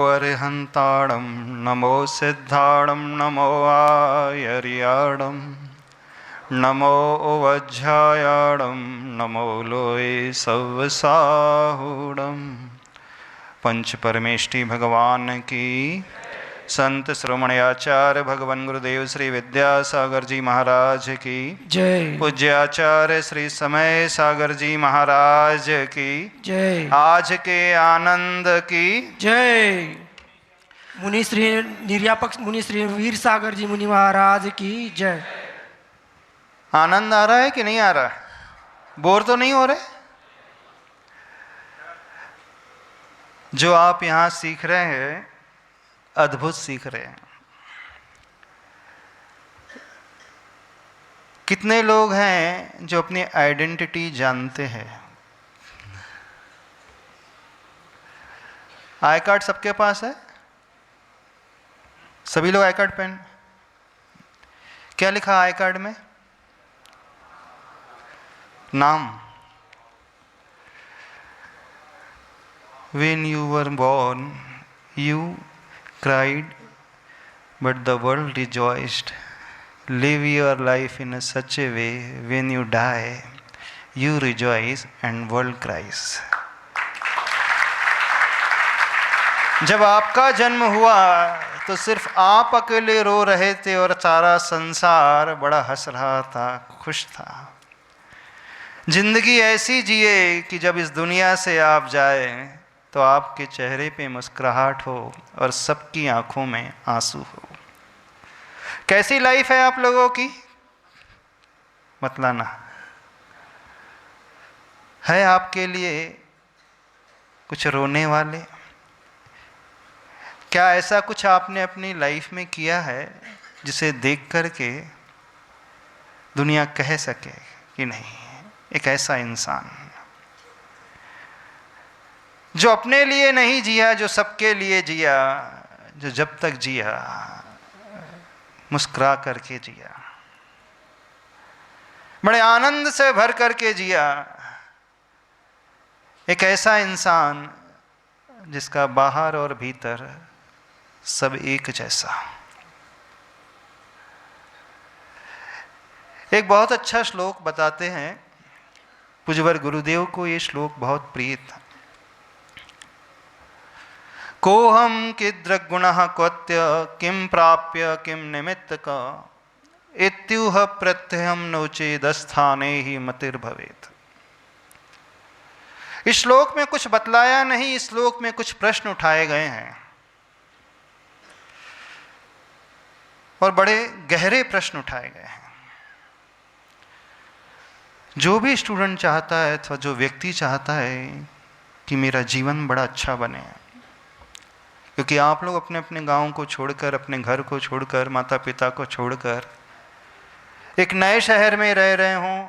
अरिहन्ताणं नमो सिद्धाणं नमो आयर्याणं नमो वज्रायाणं नमो लोये सव्वसाहुणं। पंच परमेष्टि भगवान की, संत श्रोमण्याचार्य भगवान गुरुदेव श्री विद्यासागर जी महाराज की जय। पूज्याचार्य श्री समय सागर जी महाराज की जय। आज के आनंद की जय। मुनि श्री निर्यापक मुनि श्री वीर सागर जी मुनि महाराज की जय। आनंद आ रहा है कि नहीं आ रहा है? बोर तो नहीं हो रहे? जो आप यहाँ सीख रहे हैं अद्भुत सीख रहे हैं। कितने लोग हैं जो अपनी आइडेंटिटी जानते हैं? आई कार्ड सबके पास है? सभी लोग आई कार्ड पेन? क्या लिखा आई कार्ड में? नाम। When you were born, you cried, but the world rejoiced. Live your life in such a way, when you die, you rejoice and world cries. जब आपका जन्म हुआ तो सिर्फ आप अकेले रो रहे थे और सारा संसार बड़ा हंस रहा था, खुश था। जिंदगी ऐसी जिए कि जब इस दुनिया से आप जाए तो आपके चेहरे पे मुस्कुराहट हो और सबकी आंखों में आंसू हो। कैसी लाइफ है आप लोगों की? बतलाना। है आपके लिए कुछ रोने वाले? क्या ऐसा कुछ आपने अपनी लाइफ में किया है जिसे देख करके दुनिया कह सके कि नहीं, एक ऐसा इंसान जो अपने लिए नहीं जिया, जो सबके लिए जिया, जो जब तक जिया मुस्कुरा करके जिया, बड़े आनंद से भर करके जिया। एक ऐसा इंसान जिसका बाहर और भीतर सब एक जैसा। एक बहुत अच्छा श्लोक बताते हैं, पूज्यवर गुरुदेव को ये श्लोक बहुत प्रिय था। कोहम किद्रक गुणः क्वत्य किम प्राप्य किम निमित्तक इत्युह प्रत्यहम नोचेदस्थाने ही मतिर्भवेत्। इस श्लोक में कुछ बतलाया नहीं, इस श्लोक में कुछ प्रश्न उठाए गए हैं और बड़े गहरे प्रश्न उठाए गए हैं। जो भी स्टूडेंट चाहता है अथवा जो व्यक्ति चाहता है कि मेरा जीवन बड़ा अच्छा बने, क्योंकि आप लोग अपने अपने गांव को छोड़कर, अपने घर को छोड़कर, माता पिता को छोड़कर एक नए शहर में रह रहे हों।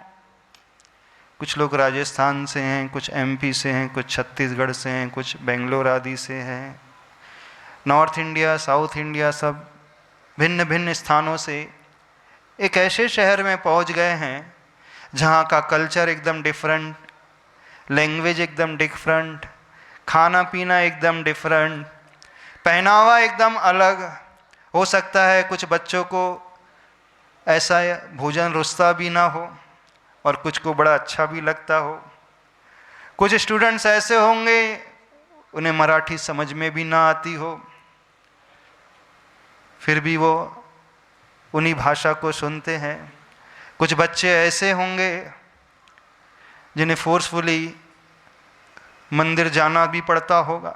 कुछ लोग राजस्थान से हैं, कुछ एमपी से हैं, कुछ छत्तीसगढ़ से हैं, कुछ बेंगलोर आदि से हैं, नॉर्थ इंडिया, साउथ इंडिया, सब भिन्न भिन्न स्थानों से एक ऐसे शहर में पहुंच गए हैं जहाँ का कल्चर एकदम डिफरेंट, लैंग्वेज एकदम डिफरेंट, खाना पीना एकदम डिफरेंट, पहनावा एकदम अलग। हो सकता है कुछ बच्चों को ऐसा भोजन रुचता भी ना हो और कुछ को बड़ा अच्छा भी लगता हो। कुछ स्टूडेंट्स ऐसे होंगे उन्हें मराठी समझ में भी ना आती हो, फिर भी वो उन्हीं भाषा को सुनते हैं। कुछ बच्चे ऐसे होंगे जिन्हें फोर्सफुली मंदिर जाना भी पड़ता होगा,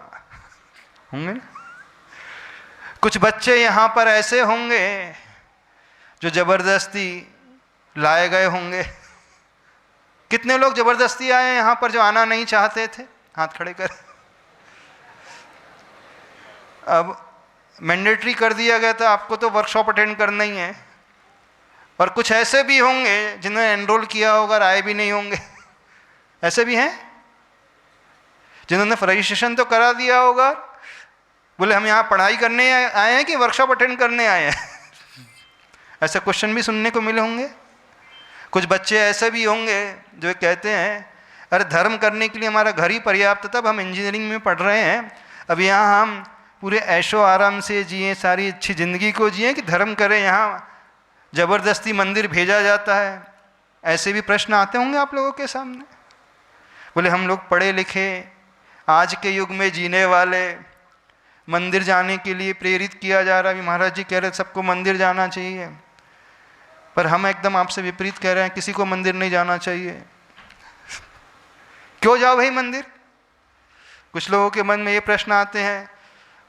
होंगे ना? कुछ बच्चे यहाँ पर ऐसे होंगे जो जबरदस्ती लाए गए होंगे। कितने लोग जबरदस्ती आए हैं यहाँ पर जो आना नहीं चाहते थे? हाथ खड़े कर। अब मैंडेटरी कर दिया गया था, आपको तो वर्कशॉप अटेंड करना ही है। और कुछ ऐसे भी होंगे जिन्होंने एनरोल किया होगा, आए भी नहीं होंगे। ऐसे भी हैं जिन्होंने रजिस्ट्रेशन तो करा दिया होगा, बोले हम यहाँ पढ़ाई करने आए हैं कि वर्कशॉप अटेंड करने आए हैं। ऐसे क्वेश्चन भी सुनने को मिले होंगे। कुछ बच्चे ऐसे भी होंगे जो कहते हैं अरे धर्म करने के लिए हमारा घर ही पर्याप्त था, अब हम इंजीनियरिंग में पढ़ रहे हैं, अब यहाँ हम पूरे ऐशो आराम से जिए, सारी अच्छी ज़िंदगी को जिए, कि धर्म करें यहाँ ज़बरदस्ती मंदिर भेजा जाता है? ऐसे भी प्रश्न आते होंगे आप लोगों के सामने। बोले हम लोग पढ़े लिखे, आज के युग में जीने वाले, मंदिर जाने के लिए प्रेरित किया जा रहा है। अभी महाराज जी कह रहे सबको मंदिर जाना चाहिए, पर हम एकदम आपसे विपरीत कह रहे हैं, किसी को मंदिर नहीं जाना चाहिए। क्यों जाओ भाई मंदिर? कुछ लोगों के मन में ये प्रश्न आते हैं,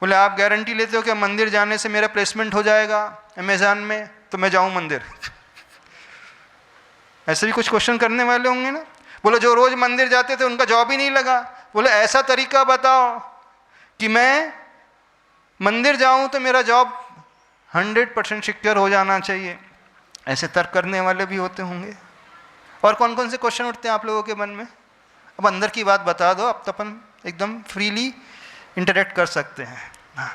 बोले आप गारंटी लेते हो कि मंदिर जाने से मेरा प्लेसमेंट हो जाएगा अमेज़न में, तो मैं जाऊं मंदिर? ऐसे भी कुछ क्वेश्चन करने वाले होंगे ना। बोले जो रोज मंदिर जाते थे उनका जॉब ही नहीं लगा। बोले ऐसा तरीका बताओ कि मैं मंदिर जाऊं तो मेरा जॉब 100% सिक्योर हो जाना चाहिए। ऐसे तर्क करने वाले भी होते होंगे। और कौन कौन से क्वेश्चन उठते हैं आप लोगों के मन में? अब अंदर की बात बता दो, अब तो अपन एकदम फ्रीली इंटरेक्ट कर सकते हैं। हाँ,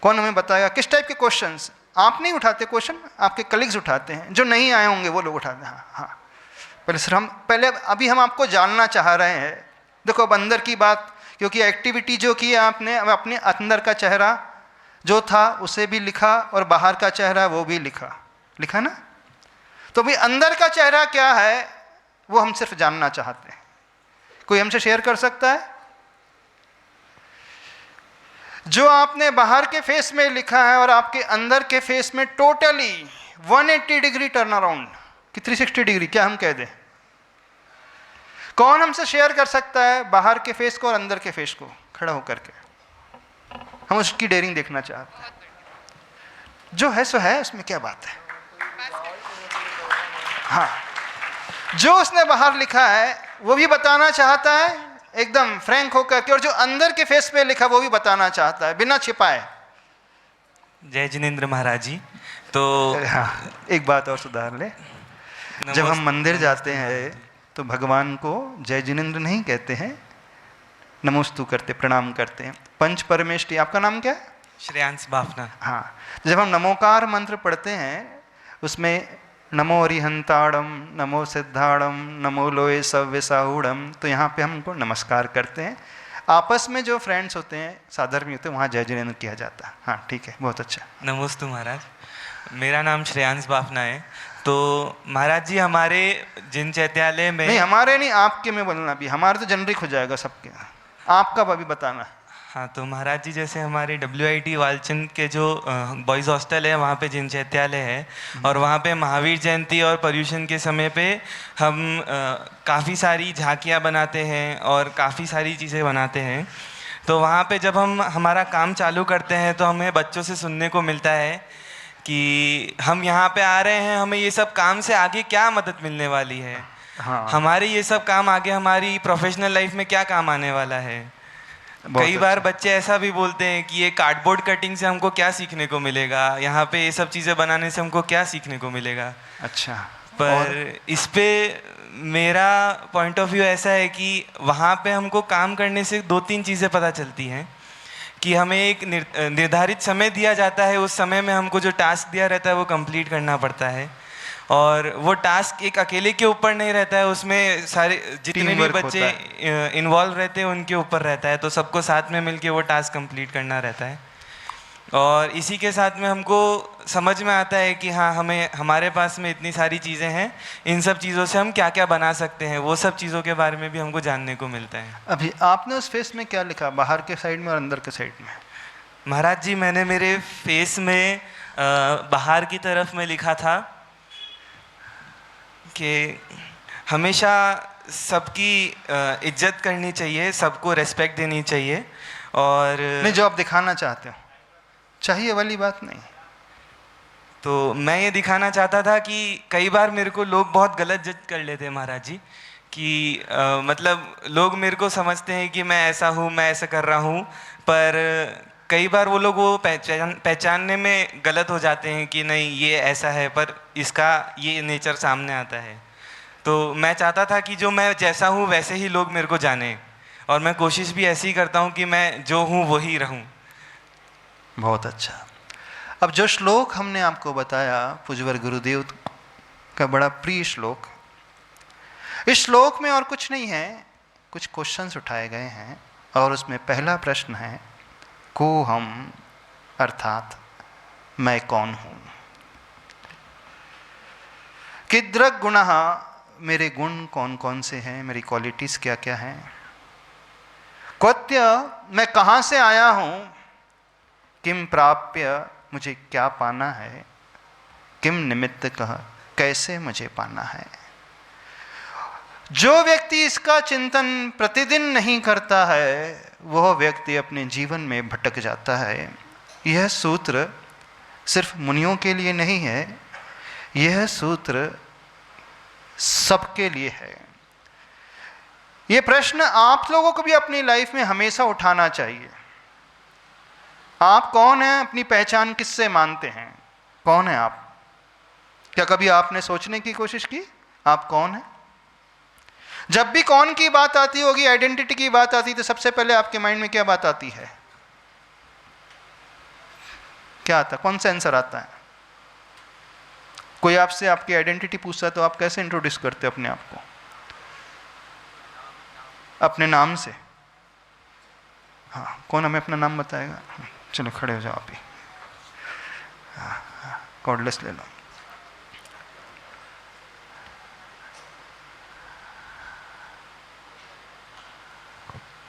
कौन हमें बताएगा किस टाइप के क्वेश्चंस? आप नहीं उठाते क्वेश्चन, आपके कलीग्स उठाते हैं, जो नहीं आए होंगे वो लोग उठाते हैं। हाँ हाँ, पहले सर अभी हम आपको जानना चाह रहे हैं। देखो अब अंदर की बात, क्योंकि एक्टिविटी जो की आपने, अब अपने अंदर का चेहरा जो था उसे भी लिखा और बाहर का चेहरा वो भी लिखा ना। तो भाई अंदर का चेहरा क्या है वो हम सिर्फ जानना चाहते हैं। कोई हमसे शेयर कर सकता है? जो आपने बाहर के फेस में लिखा है और आपके अंदर के फेस में टोटली 180 डिग्री टर्न अराउंड, कि 360 डिग्री क्या हम कह दें? कौन हमसे शेयर कर सकता है बाहर के फेस को और अंदर के फेस को खड़ा होकर के? हम उसकी डेयरिंग देखना चाहते हैं। जो है सो है, उसमें क्या बात है। हाँ, जो उसने बाहर लिखा है वो भी बताना चाहता है एकदम फ्रैंक होकर के, और जो अंदर के फेस पे लिखा वो भी बताना चाहता है बिना छिपाए। जय जिनेंद्र महाराज जी। तो हाँ, एक बात और सुधार ले, जब हम मंदिर जाते हैं तो भगवान को जय जिनेंद्र नहीं कहते हैं, नमोस्तु करते, प्रणाम करते हैं। पंच परमेष्टि, आपका नाम क्या है? श्रेयांश बाफना। हाँ, जब हम नमोकार मंत्र पढ़ते हैं उसमें नमो अरिहंताड़म, नमो सिद्धाड़म, नमो लोए सव्य साहूड़म, तो यहाँ पे हमको नमस्कार करते हैं। आपस में जो फ्रेंड्स होते हैं, साधर्मी होते हैं, वहाँ जय जिनेंद्र किया जाता है। हाँ ठीक है, बहुत अच्छा। नमोस्तु महाराज, मेरा नाम श्रेयांश बाफना है। तो महाराज जी हमारे जिन चैत्यालय में, नहीं हमारे नहीं, आपके में बोलना भी, हमारे तो जनरिक हो जाएगा सबके, आपका अभी बताना। हाँ तो महाराज जी जैसे हमारे WIT वालचंद के जो बॉयज़ हॉस्टल है वहाँ पे जिन चैत्यालय है, और वहाँ पे महावीर जयंती और पर्यूषण के समय पे हम काफ़ी सारी झांकियाँ बनाते हैं और काफ़ी सारी चीज़ें बनाते हैं। तो वहाँ पे जब हम हमारा काम चालू करते हैं तो हमें बच्चों से सुनने को मिलता है कि हम यहाँ पे आ रहे हैं, हमें ये सब काम से आगे क्या मदद मिलने वाली है। हाँ, हमारे ये सब काम आगे हमारी प्रोफेशनल लाइफ में क्या काम आने वाला है। कई बार बच्चे ऐसा भी बोलते हैं कि ये कार्डबोर्ड कटिंग से हमको क्या सीखने को मिलेगा, यहाँ पे ये सब चीज़ें बनाने से हमको क्या सीखने को मिलेगा। अच्छा, पर इस पे मेरा पॉइंट ऑफ व्यू ऐसा है कि वहाँ पे हमको काम करने से 2-3 चीज़ें पता चलती हैं कि हमें एक निर्धारित समय दिया जाता है, उस समय में हमको जो टास्क दिया रहता है वो कंप्लीट करना पड़ता है, और वो टास्क एक अकेले के ऊपर नहीं रहता है, उसमें सारे जितने भी बच्चे इन्वॉल्व रहते हैं उनके ऊपर रहता है। तो सबको साथ में मिलके वो टास्क कंप्लीट करना रहता है, और इसी के साथ में हमको समझ में आता है कि हाँ हमें, हमारे पास में इतनी सारी चीज़ें हैं, इन सब चीज़ों से हम क्या क्या बना सकते हैं, वो सब चीज़ों के बारे में भी हमको जानने को मिलता है। अभी आपने उस फेस में क्या लिखा, बाहर के साइड में और अंदर के साइड में? महाराज जी मैंने मेरे फेस में बाहर की तरफ में लिखा था कि हमेशा सबकी इज्जत करनी चाहिए, सबको रेस्पेक्ट देनी चाहिए, और नहीं जो आप दिखाना चाहते हो, चाहिए वाली बात नहीं। तो मैं ये दिखाना चाहता था कि कई बार मेरे को लोग बहुत गलत जज कर लेते हैं महाराज जी, कि मतलब लोग मेरे को समझते हैं कि मैं ऐसा हूँ, मैं ऐसा कर रहा हूँ, पर कई बार वो लोग वो पहचानने में गलत हो जाते हैं कि नहीं ये ऐसा है, पर इसका ये नेचर सामने आता है। तो मैं चाहता था कि जो मैं जैसा हूँ वैसे ही लोग मेरे को जाने, और मैं कोशिश भी ऐसी ही करता हूँ कि मैं जो हूँ वही रहूँ। बहुत अच्छा। अब जो श्लोक हमने आपको बताया पूज्यवर गुरुदेव का बड़ा प्रिय श्लोक, इस श्लोक में और कुछ नहीं है, कुछ क्वेश्चंस उठाए गए हैं, और उसमें पहला प्रश्न है को हम अर्थात मैं कौन हूँ। किद्रक गुणः, मेरे गुण कौन कौन से हैं, मेरी क्वालिटीज़ क्या क्या हैं। क्वत्य, मैं कहाँ से आया हूँ। किम प्राप्य, मुझे क्या पाना है। किम निमित्तकः, कैसे मुझे पाना है। जो व्यक्ति इसका चिंतन प्रतिदिन नहीं करता है वह व्यक्ति अपने जीवन में भटक जाता है। यह सूत्र सिर्फ मुनियों के लिए नहीं है, यह सूत्र सबके लिए है। यह प्रश्न आप लोगों को भी अपनी लाइफ में हमेशा उठाना चाहिए। आप कौन हैं, अपनी पहचान किससे मानते हैं, कौन है आप। क्या कभी आपने सोचने की कोशिश की आप कौन हैं। जब भी कौन की बात आती होगी, आइडेंटिटी की बात आती, तो सबसे पहले आपके माइंड में क्या बात आती है, क्या आता, कौन सा आंसर आता है। कोई आपसे आपकी आइडेंटिटी पूछता है तो आप कैसे इंट्रोड्यूस करते हो अपने आप को, अपने नाम से। हाँ, कौन हमें अपना नाम बताएगा। चलो खड़े हो जाओ आप ही। हाँ, कॉर्डलेस ले लो।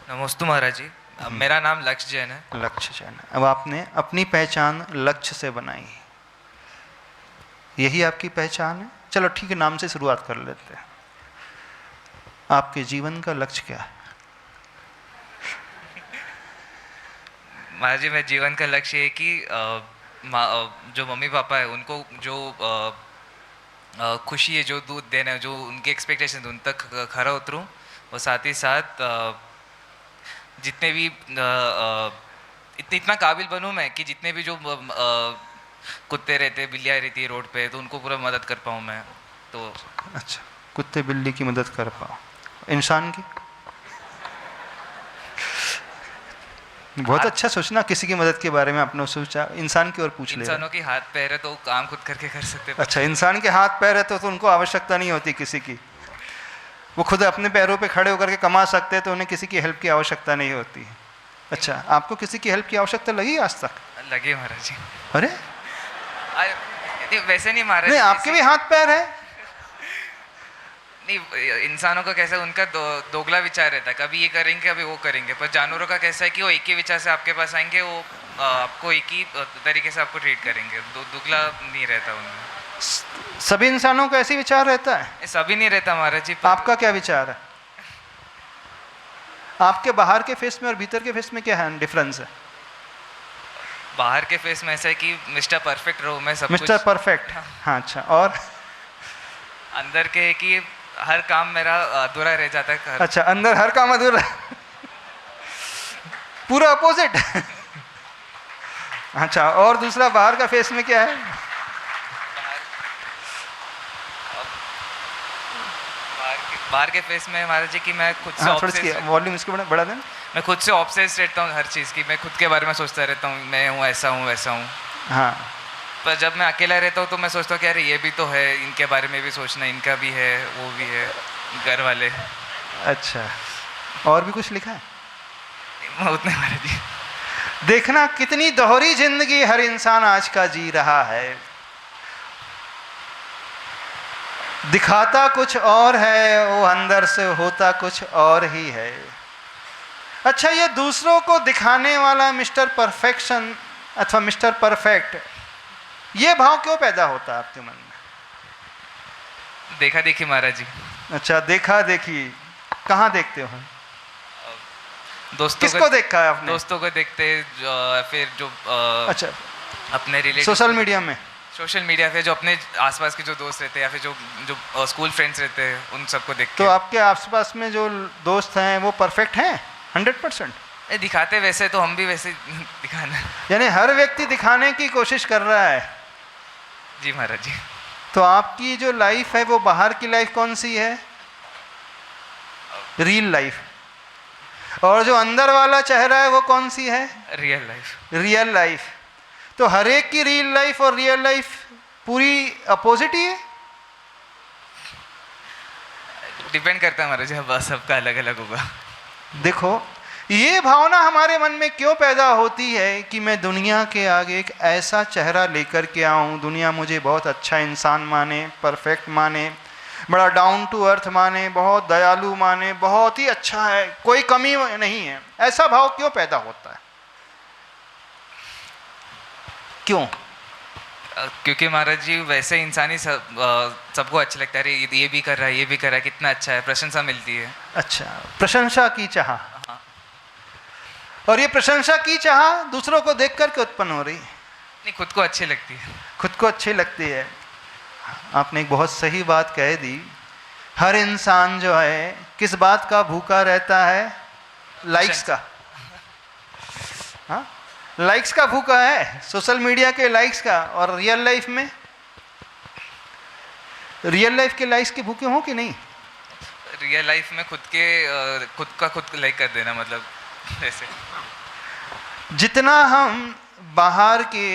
नमस्ते महाराज जी, मेरा नाम लक्ष्य जैन है। लक्ष्य जैन। अब आपने अपनी पहचान लक्ष्य से बनाई, यही आपकी पहचान है। चलो ठीक है, नाम से शुरुआत कर लेते हैं। आपके जीवन का लक्ष्य क्या है। महाराज जी, मेरे जीवन का लक्ष्य है कि जो मम्मी पापा है उनको जो खुशी है, जो दूध देना है, जो उनके एक्सपेक्टेशन उन तक खरा उतरूँ, और साथ ही साथ जितने भी इतना काबिल बनूं मैं कि जितने भी जो कुत्ते रहते, बिल्लियाँ रहती है रोड पे, तो उनको पूरा मदद कर पाऊँ मैं। तो अच्छा, कुत्ते बिल्ली की मदद कर पाओ, इंसान की। बहुत अच्छा सोचना, किसी की मदद के बारे में आपने सोचा, इंसान की ओर पूछ ले। इंसानों के हाथ पैर है तो काम खुद करके कर सकते हैं। अच्छा, इंसान के हाथ पैर है तो उनको आवश्यकता नहीं होती किसी की, वो खुद अपने पैरों पे खड़े होकर के कमा सकते हैं, तो उन्हें किसी की हेल्प की आवश्यकता नहीं होती है। अच्छा, आपको किसी की हेल्प की आवश्यकता लगी आज तक। लगे महाराज जी। अरे वैसे नहीं महाराज नहीं, जी, आपके भी हाथ पैर है। नहीं, इंसानों का कैसा उनका दोगला विचार रहता है, कभी ये करेंगे कभी वो करेंगे, पर जानवरों का कैसा है कि वो एक ही विचार से आपके पास आएंगे, वो आपको एक ही तरीके से आपको ट्रीट करेंगे, दुगला नहीं रहता उनमें। सभी इंसानों का ऐसी विचार रहता है। सभी नहीं रहता महाराज जी। आपका क्या विचार है। आपके बाहर के फेस में और भीतर के फेस में क्या है डिफरेंस है। बाहर के फेस में ऐसा है कि मिस्टर परफेक्ट रहो, मैं सब मिस्टर कुछ। परफेक्ट। हाँ, अच्छा। और अंदर के है कि हर काम मेरा अधूरा रह जाता है। अच्छा, अंदर हर काम अधूरा पूरा अपोजिट। अच्छा, और दूसरा बाहर का फेस में क्या है। बाहर के फेस में महाराज जी कि मैं खुद से वॉल्यूम इसको बढ़ा देना। मैं खुद से ऑब्सेस रहता हूँ हर चीज़ की, मैं खुद के बारे में सोचता रहता हूँ, मैं हूँ ऐसा हूँ वैसा हूँ। हाँ, पर जब मैं अकेला रहता हूँ तो मैं सोचता हूँ कि अरे ये भी तो है, इनके बारे में भी सोचना, इनका भी है, वो भी है, घर वाले। अच्छा, और भी कुछ लिखा है। उतने महाराज जी। देखना कितनी दोहरी जिंदगी हर इंसान आज का जी रहा है। दिखाता कुछ और है, वो अंदर से होता कुछ और ही है। अच्छा, ये दूसरों को दिखाने वाला मिस्टर परफेक्शन अथवा मिस्टर परफेक्ट, ये भाव क्यों पैदा होता है आपके मन में। देखा देखी महाराज जी। अच्छा, देखा देखी कहाँ देखते हो। दोस्तों किसको देखा है आपने। दोस्तों को देखते, फिर जो अच्छा, अपने रिलेटिव सोशल मीडिया में। सोशल मीडिया पे जो अपने आसपास के जो दोस्त रहते हैं या फिर जो स्कूल फ्रेंड्स रहते हैं, उन सबको देख के। तो आपके आसपास में जो दोस्त हैं वो परफेक्ट हैं 100%। दिखाते वैसे तो हम भी वैसे दिखाना। यानी हर व्यक्ति दिखाने की कोशिश कर रहा है। जी महाराज जी। तो आपकी जो लाइफ है वो बाहर की लाइफ कौन सी है, रियल लाइफ। और जो अंदर वाला चेहरा है वो कौन सी है, रियल लाइफ। Real life. तो हर एक की रियल लाइफ और रियल लाइफ पूरी अपोजिट ही है। डिपेंड करता है महाराज जी, बस सबका अलग अलग होगा। देखो, ये भावना हमारे मन में क्यों पैदा होती है कि मैं दुनिया के आगे एक ऐसा चेहरा लेकर के आऊं, दुनिया मुझे बहुत अच्छा इंसान माने, परफेक्ट माने, बड़ा डाउन टू अर्थ माने, बहुत दयालु माने, बहुत ही अच्छा है, कोई कमी नहीं है। ऐसा भाव क्यों पैदा होता है? क्यों? क्योंकि महाराज जी वैसे इंसान ही सबको अच्छा लगता है, अरे ये भी कर रहा है, ये भी कर रहा है, कितना अच्छा है, प्रशंसा मिलती है। अच्छा, प्रशंसा की चाह। और ये प्रशंसा की चाह दूसरों को देख करके उत्पन्न हो रही है? नहीं, खुद को अच्छी लगती है। खुद को अच्छी लगती है। आपने एक बहुत सही बात कह दी। हर इंसान जो है किस बात का भूखा रहता है? लाइक्स का। हाँ, लाइक्स का भूखा है, सोशल मीडिया के लाइक्स का। और रियल लाइफ में, रियल लाइफ के लाइक्स के भूखे हो कि नहीं? रियल लाइफ में खुद लाइक कर देना, मतलब ऐसे। जितना हम बाहर के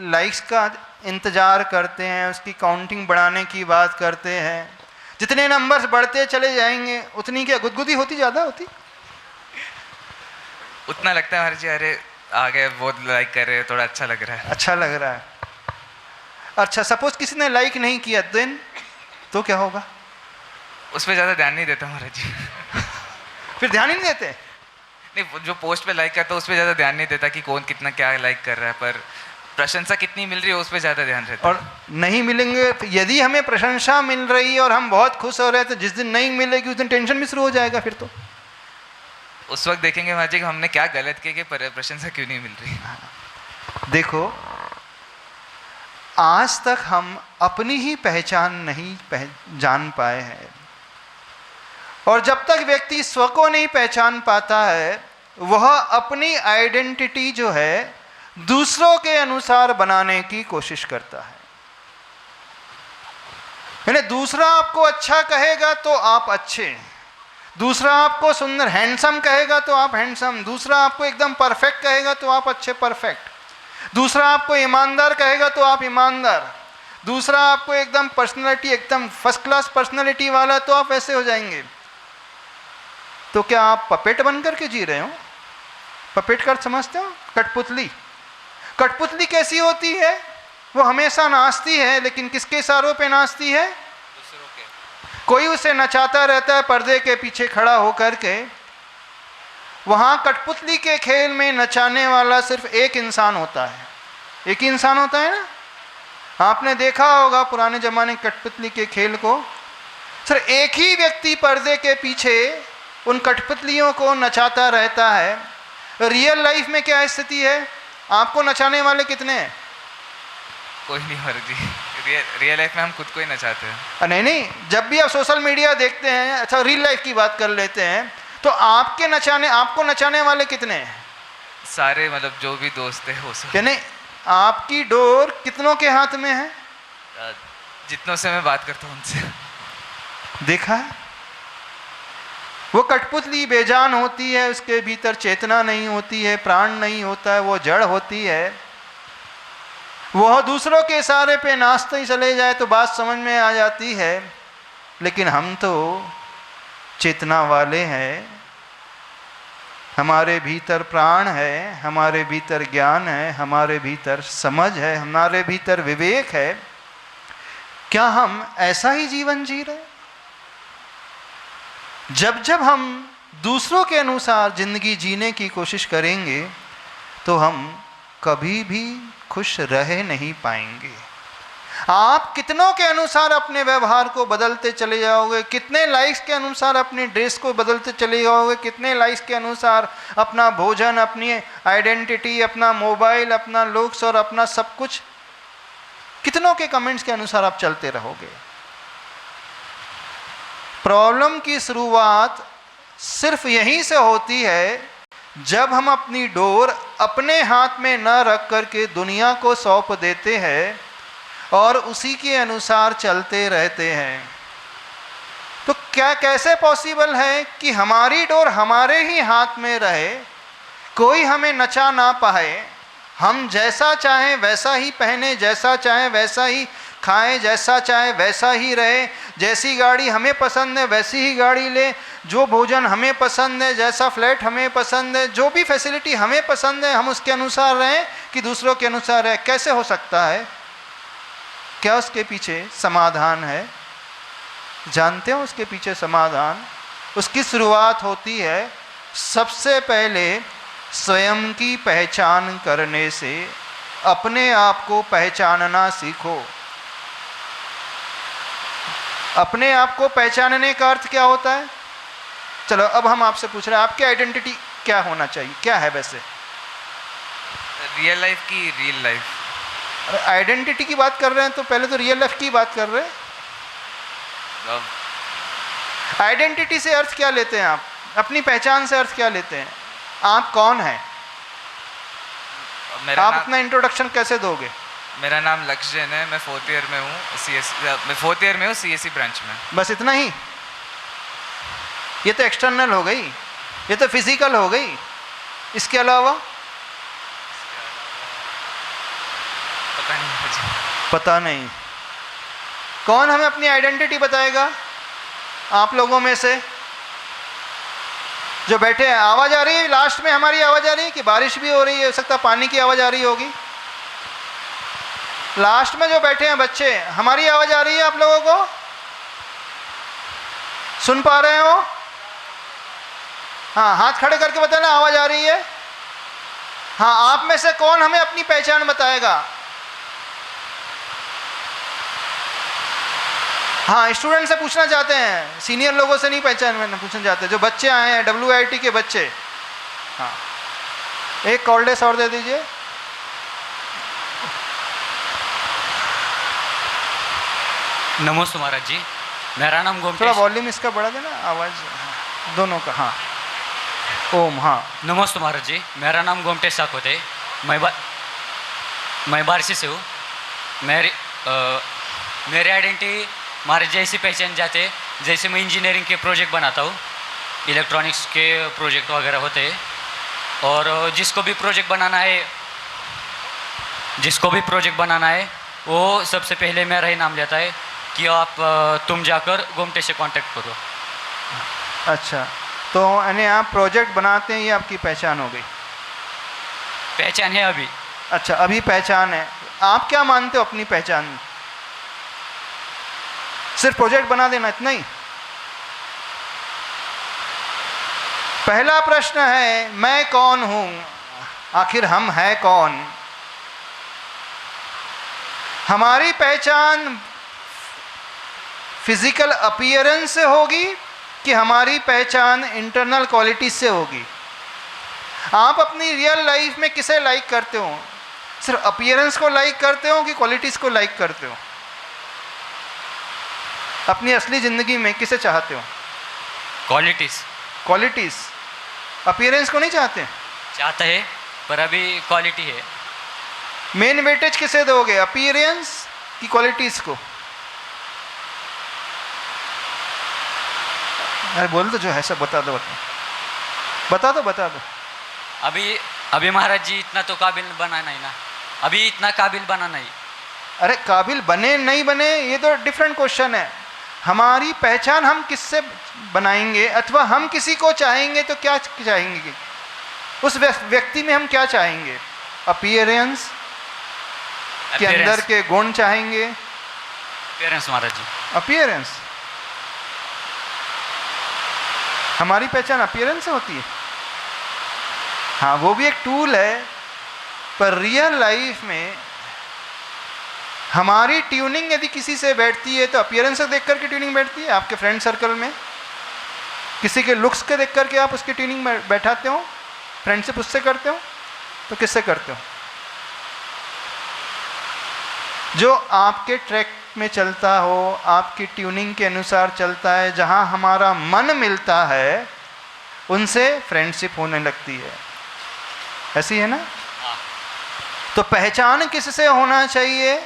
लाइक्स का इंतजार करते हैं, उसकी काउंटिंग बढ़ाने की बात करते हैं, जितने नंबर्स बढ़ते चले जाएंगे उतनी क्या गुदगुदी होती ज़्यादा होती? उतना लगता है महाराज जी, अरे आ गए, वो लाइक कर रहे हैं, थोड़ा अच्छा लग रहा है। अच्छा लग रहा है। अच्छा, सपोज किसी ने लाइक नहीं किया देन तो क्या होगा? उस पर ज़्यादा ध्यान नहीं देता महाराज जी। फिर ध्यान ही नहीं देते? नहीं, जो पोस्ट पे लाइक करता है उस पर ज़्यादा ध्यान नहीं देता कि कौन कितना क्या लाइक कर रहा है, पर प्रशंसा कितनी मिल रही है उस पर ज़्यादा ध्यान रहता है। और नहीं मिलेंगे तो यदि हमें प्रशंसा मिल रही है और हम बहुत खुश हो रहे हैं, तो जिस दिन नहीं मिलेगी उस दिन टेंशन भी शुरू हो जाएगा। फिर तो उस वक्त देखेंगे महाराज जी कि हमने क्या गलत किया कि प्रशंसा क्यों नहीं मिल रही। देखो, आज तक हम अपनी ही पहचान नहीं जान पाए हैं, और जब तक व्यक्ति स्व को नहीं पहचान पाता है, वह अपनी आइडेंटिटी जो है दूसरों के अनुसार बनाने की कोशिश करता है। यानी दूसरा आपको अच्छा कहेगा तो आप अच्छे, दूसरा आपको सुंदर हैंडसम कहेगा तो आप हैंडसम, दूसरा आपको एकदम परफेक्ट कहेगा तो आप अच्छे परफेक्ट, दूसरा आपको ईमानदार कहेगा तो आप ईमानदार, दूसरा आपको एकदम पर्सनालिटी एकदम फर्स्ट क्लास पर्सनालिटी वाला तो आप वैसे हो जाएंगे। तो क्या आप पपेट बन करके जी रहे हो? पपेट कर समझते हो? कठपुतली। कठपुतली कैसी होती है? वो हमेशा नाचती है, लेकिन किसके इशारों पे नाचती है? दूसरों के। कोई उसे नचाता रहता है पर्दे के पीछे खड़ा होकर के। वहां कठपुतली के खेल में नचाने वाला सिर्फ एक इंसान होता है। एक ही इंसान होता है ना? आपने देखा होगा पुराने जमाने कठपुतली के खेल को। सिर्फ एक ही व्यक्ति पर्दे के पीछे उन कठपुतलियों को नचाता रहता है। रियल लाइफ में क्या स्थिति है? आपको नचाने वाले कितने हैं? कोई नहीं महाराज जी, रियल लाइफ में हम खुद को ही नचाते हैं। नहीं, जब भी आप सोशल मीडिया देखते हैं, अच्छा रियल लाइफ की बात कर लेते हैं, तो आपको नचाने वाले कितने हैं? सारे, मतलब जो भी दोस्त है वो सब। यानी आपकी डोर कितनों के हाथ में है? जितनों से मैं बात करता हूँ उनसे। देखा है? वो कठपुतली बेजान होती है, उसके भीतर चेतना नहीं होती है, प्राण नहीं होता है, वो जड़ होती है। वह दूसरों के इशारे पे नाचते ही चले जाए तो बात समझ में आ जाती है। लेकिन हम तो चेतना वाले हैं, हमारे भीतर प्राण है, हमारे भीतर ज्ञान है, हमारे भीतर समझ है, हमारे भीतर विवेक है। क्या हम ऐसा ही जीवन जी रहे? जब जब हम दूसरों के अनुसार जिंदगी जीने की कोशिश करेंगे तो हम कभी भी खुश रह नहीं पाएंगे। आप कितनों के अनुसार अपने व्यवहार को बदलते चले जाओगे, कितने लाइक्स के अनुसार अपनी ड्रेस को बदलते चले जाओगे, कितने लाइक्स के अनुसार अपना भोजन, अपनी आइडेंटिटी, अपना मोबाइल, अपना लुक्स और अपना सब कुछ, कितनों के कमेंट्स के अनुसार आप चलते रहोगे। प्रॉब्लम की शुरुआत सिर्फ यहीं से होती है जब हम अपनी डोर अपने हाथ में न रख करके दुनिया को सौंप देते हैं और उसी के अनुसार चलते रहते हैं। तो क्या कैसे पॉसिबल है कि हमारी डोर हमारे ही हाथ में रहे, कोई हमें नचा ना पाए, हम जैसा चाहें वैसा ही पहने, जैसा चाहें वैसा ही खाएं, जैसा चाहे वैसा ही रहे, जैसी गाड़ी हमें पसंद है वैसी ही गाड़ी ले, जो भोजन हमें पसंद है, जैसा फ्लैट हमें पसंद है, जो भी फैसिलिटी हमें पसंद है हम उसके अनुसार रहें कि दूसरों के अनुसार रहें? कैसे हो सकता है? क्या उसके पीछे समाधान है? जानते हो उसके पीछे समाधान? उसकी शुरुआत होती है सबसे पहले स्वयं की पहचान करने से। अपने आप को पहचानना सीखो। अपने आप को पहचानने का अर्थ क्या होता है? चलो अब हम आपसे पूछ रहे हैं आपकी आइडेंटिटी क्या होना चाहिए, क्या है वैसे? रियल लाइफ की रियल लाइफ। अरे आइडेंटिटी की बात कर रहे हैं तो पहले तो रियल लाइफ की बात कर रहे हैं। आइडेंटिटी से अर्थ क्या लेते हैं आप? अपनी पहचान से अर्थ क्या लेते हैं? आप कौन हैं? आप अपना इंट्रोडक्शन कैसे दोगे? मेरा नाम लक्ष्य जैन है, मैं 4th ईयर में हूँ, मैं 4th ईयर में हूँ CSE ब्रांच में। बस इतना ही? ये तो एक्सटर्नल हो गई, ये तो फिजिकल हो गई। इसके अलावा पता नहीं मुझे। पता नहीं। कौन हमें अपनी आइडेंटिटी बताएगा आप लोगों में से जो बैठे हैं? आवाज आ रही है लास्ट में? हमारी आवाज आ रही है कि बारिश भी हो रही है? हो सकता है पानी की आवाज आ रही होगी। लास्ट में जो बैठे हैं बच्चे, हमारी आवाज आ रही है आप लोगों को? सुन पा रहे हो? हाँ, हाथ खड़े करके बताना आवाज आ रही है। हाँ, आप में से कौन हमें अपनी पहचान बताएगा? हाँ, स्टूडेंट से पूछना चाहते हैं, सीनियर लोगों से नहीं पहचान पूछना चाहते, जो बच्चे आए हैं WIT के बच्चे। हाँ, एक कॉल्डेस और दे दीजिए। नमस्ते महाराज जी, मेरा नाम थोड़ा गोमटेश। वॉल्यूम इसका बढ़ा देना, आवाज दोनों का। हाँ, ओम। हाँ, नमस्ते महाराज जी, मेरा नाम गोमटेश साकोते। मैं बारिश से हूँ। मेरी आइडेंटिटी हमारे जैसी पहचान जाते, जैसे मैं इंजीनियरिंग के प्रोजेक्ट बनाता हूँ, इलेक्ट्रॉनिक्स के प्रोजेक्ट वगैरह होते हैं, और जिसको भी प्रोजेक्ट बनाना है वो सबसे पहले मेरा ही नाम लेता है कि आप तुम जाकर गोमटेश से कांटेक्ट करो। अच्छा, तो यानी आप प्रोजेक्ट बनाते हैं, ये आपकी पहचान हो गई? पहचान है अभी। अच्छा, अभी पहचान है। आप क्या मानते हो अपनी पहचान? सिर्फ प्रोजेक्ट बना देना, इतना ही? पहला प्रश्न है मैं कौन हूं? आखिर हम हैं कौन? हमारी पहचान फिजिकल अपीयरेंस से होगी कि हमारी पहचान इंटरनल क्वालिटीज से होगी? आप अपनी रियल लाइफ में किसे लाइक करते हो? सिर्फ अपीयरेंस को लाइक करते हो कि क्वालिटीज को लाइक करते हो? अपनी असली जिंदगी में किसे चाहते हो? क्वालिटीज। अपीयरेंस को नहीं चाहते? चाहता है, पर अभी क्वालिटी है। मेन वेटेज किसे दोगे, अपीयरेंस की क्वालिटीज को? अरे बोल दो, जो है सब बता दो। बता दो। अभी महाराज जी इतना तो काबिल बना नहीं ना, अभी इतना काबिल बना नहीं। अरे काबिल बने नहीं बने ये तो डिफरेंट क्वेश्चन है। हमारी पहचान हम किससे बनाएंगे, अथवा हम किसी को चाहेंगे तो क्या चाहेंगे? उस व्यक्ति में हम क्या चाहेंगे? अपीयरेंस के अंदर के गुण चाहेंगे? अपीयरेंस महाराज जी। अपीयरेंस, हमारी पहचान अपीयरेंस से होती है। हाँ, वो भी एक टूल है, पर रियल लाइफ में हमारी ट्यूनिंग यदि किसी से बैठती है तो अपीयरेंस से देख करके ट्यूनिंग बैठती है। आपके फ्रेंड सर्कल में किसी के लुक्स के देख करके आप उसकी ट्यूनिंग बैठाते हो, फ्रेंडशिप उससे करते हो, तो किससे करते हो? जो आपके ट्रैक में चलता हो, आपकी ट्यूनिंग के अनुसार चलता है, जहाँ हमारा मन मिलता है, उनसे फ्रेंडशिप होने लगती है। ऐसी है ना? तो पहचान किससे होना चाहिए?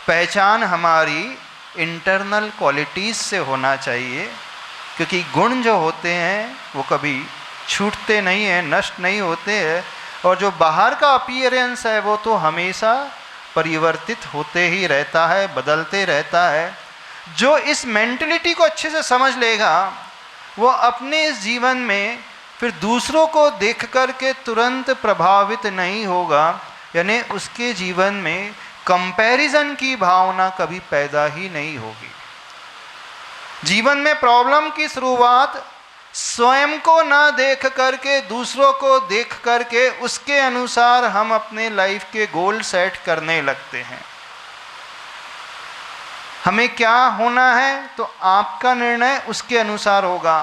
पहचान हमारी इंटरनल क्वालिटीज से होना चाहिए, क्योंकि गुण जो होते हैं वो कभी छूटते नहीं हैं, नष्ट नहीं होते हैं, और जो बाहर का अपीयरेंस है वो तो हमेशा परिवर्तित होते ही रहता है, बदलते रहता है। जो इस मेंटलिटी को अच्छे से समझ लेगा वो अपने इस जीवन में फिर दूसरों को देख कर के तुरंत प्रभावित नहीं होगा, यानी उसके जीवन में कंपैरिजन की भावना कभी पैदा ही नहीं होगी। जीवन में प्रॉब्लम की शुरुआत स्वयं को ना देख करके, दूसरों को देख करके उसके अनुसार हम अपने लाइफ के गोल सेट करने लगते हैं। हमें क्या होना है तो आपका निर्णय उसके अनुसार होगा।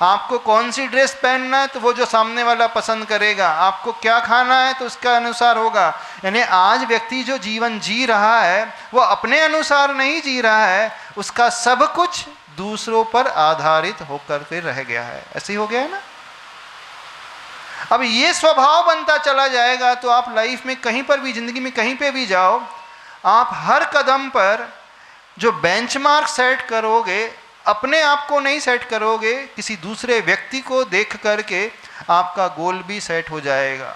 आपको कौन सी ड्रेस पहनना है तो वो जो सामने वाला पसंद करेगा। आपको क्या खाना है तो उसका अनुसार होगा। यानी आज व्यक्ति जो जीवन जी रहा है वो अपने अनुसार नहीं जी रहा है, उसका सब कुछ दूसरों पर आधारित होकर के रह गया है। ऐसे ही हो गया है ना। अब ये स्वभाव बनता चला जाएगा तो आप लाइफ में कहीं पर भी, जिंदगी में कहीं पे भी जाओ, आप हर कदम पर जो बेंचमार्क सेट करोगे, अपने आप को नहीं सेट करोगे, किसी दूसरे व्यक्ति को देख करके आपका गोल भी सेट हो जाएगा।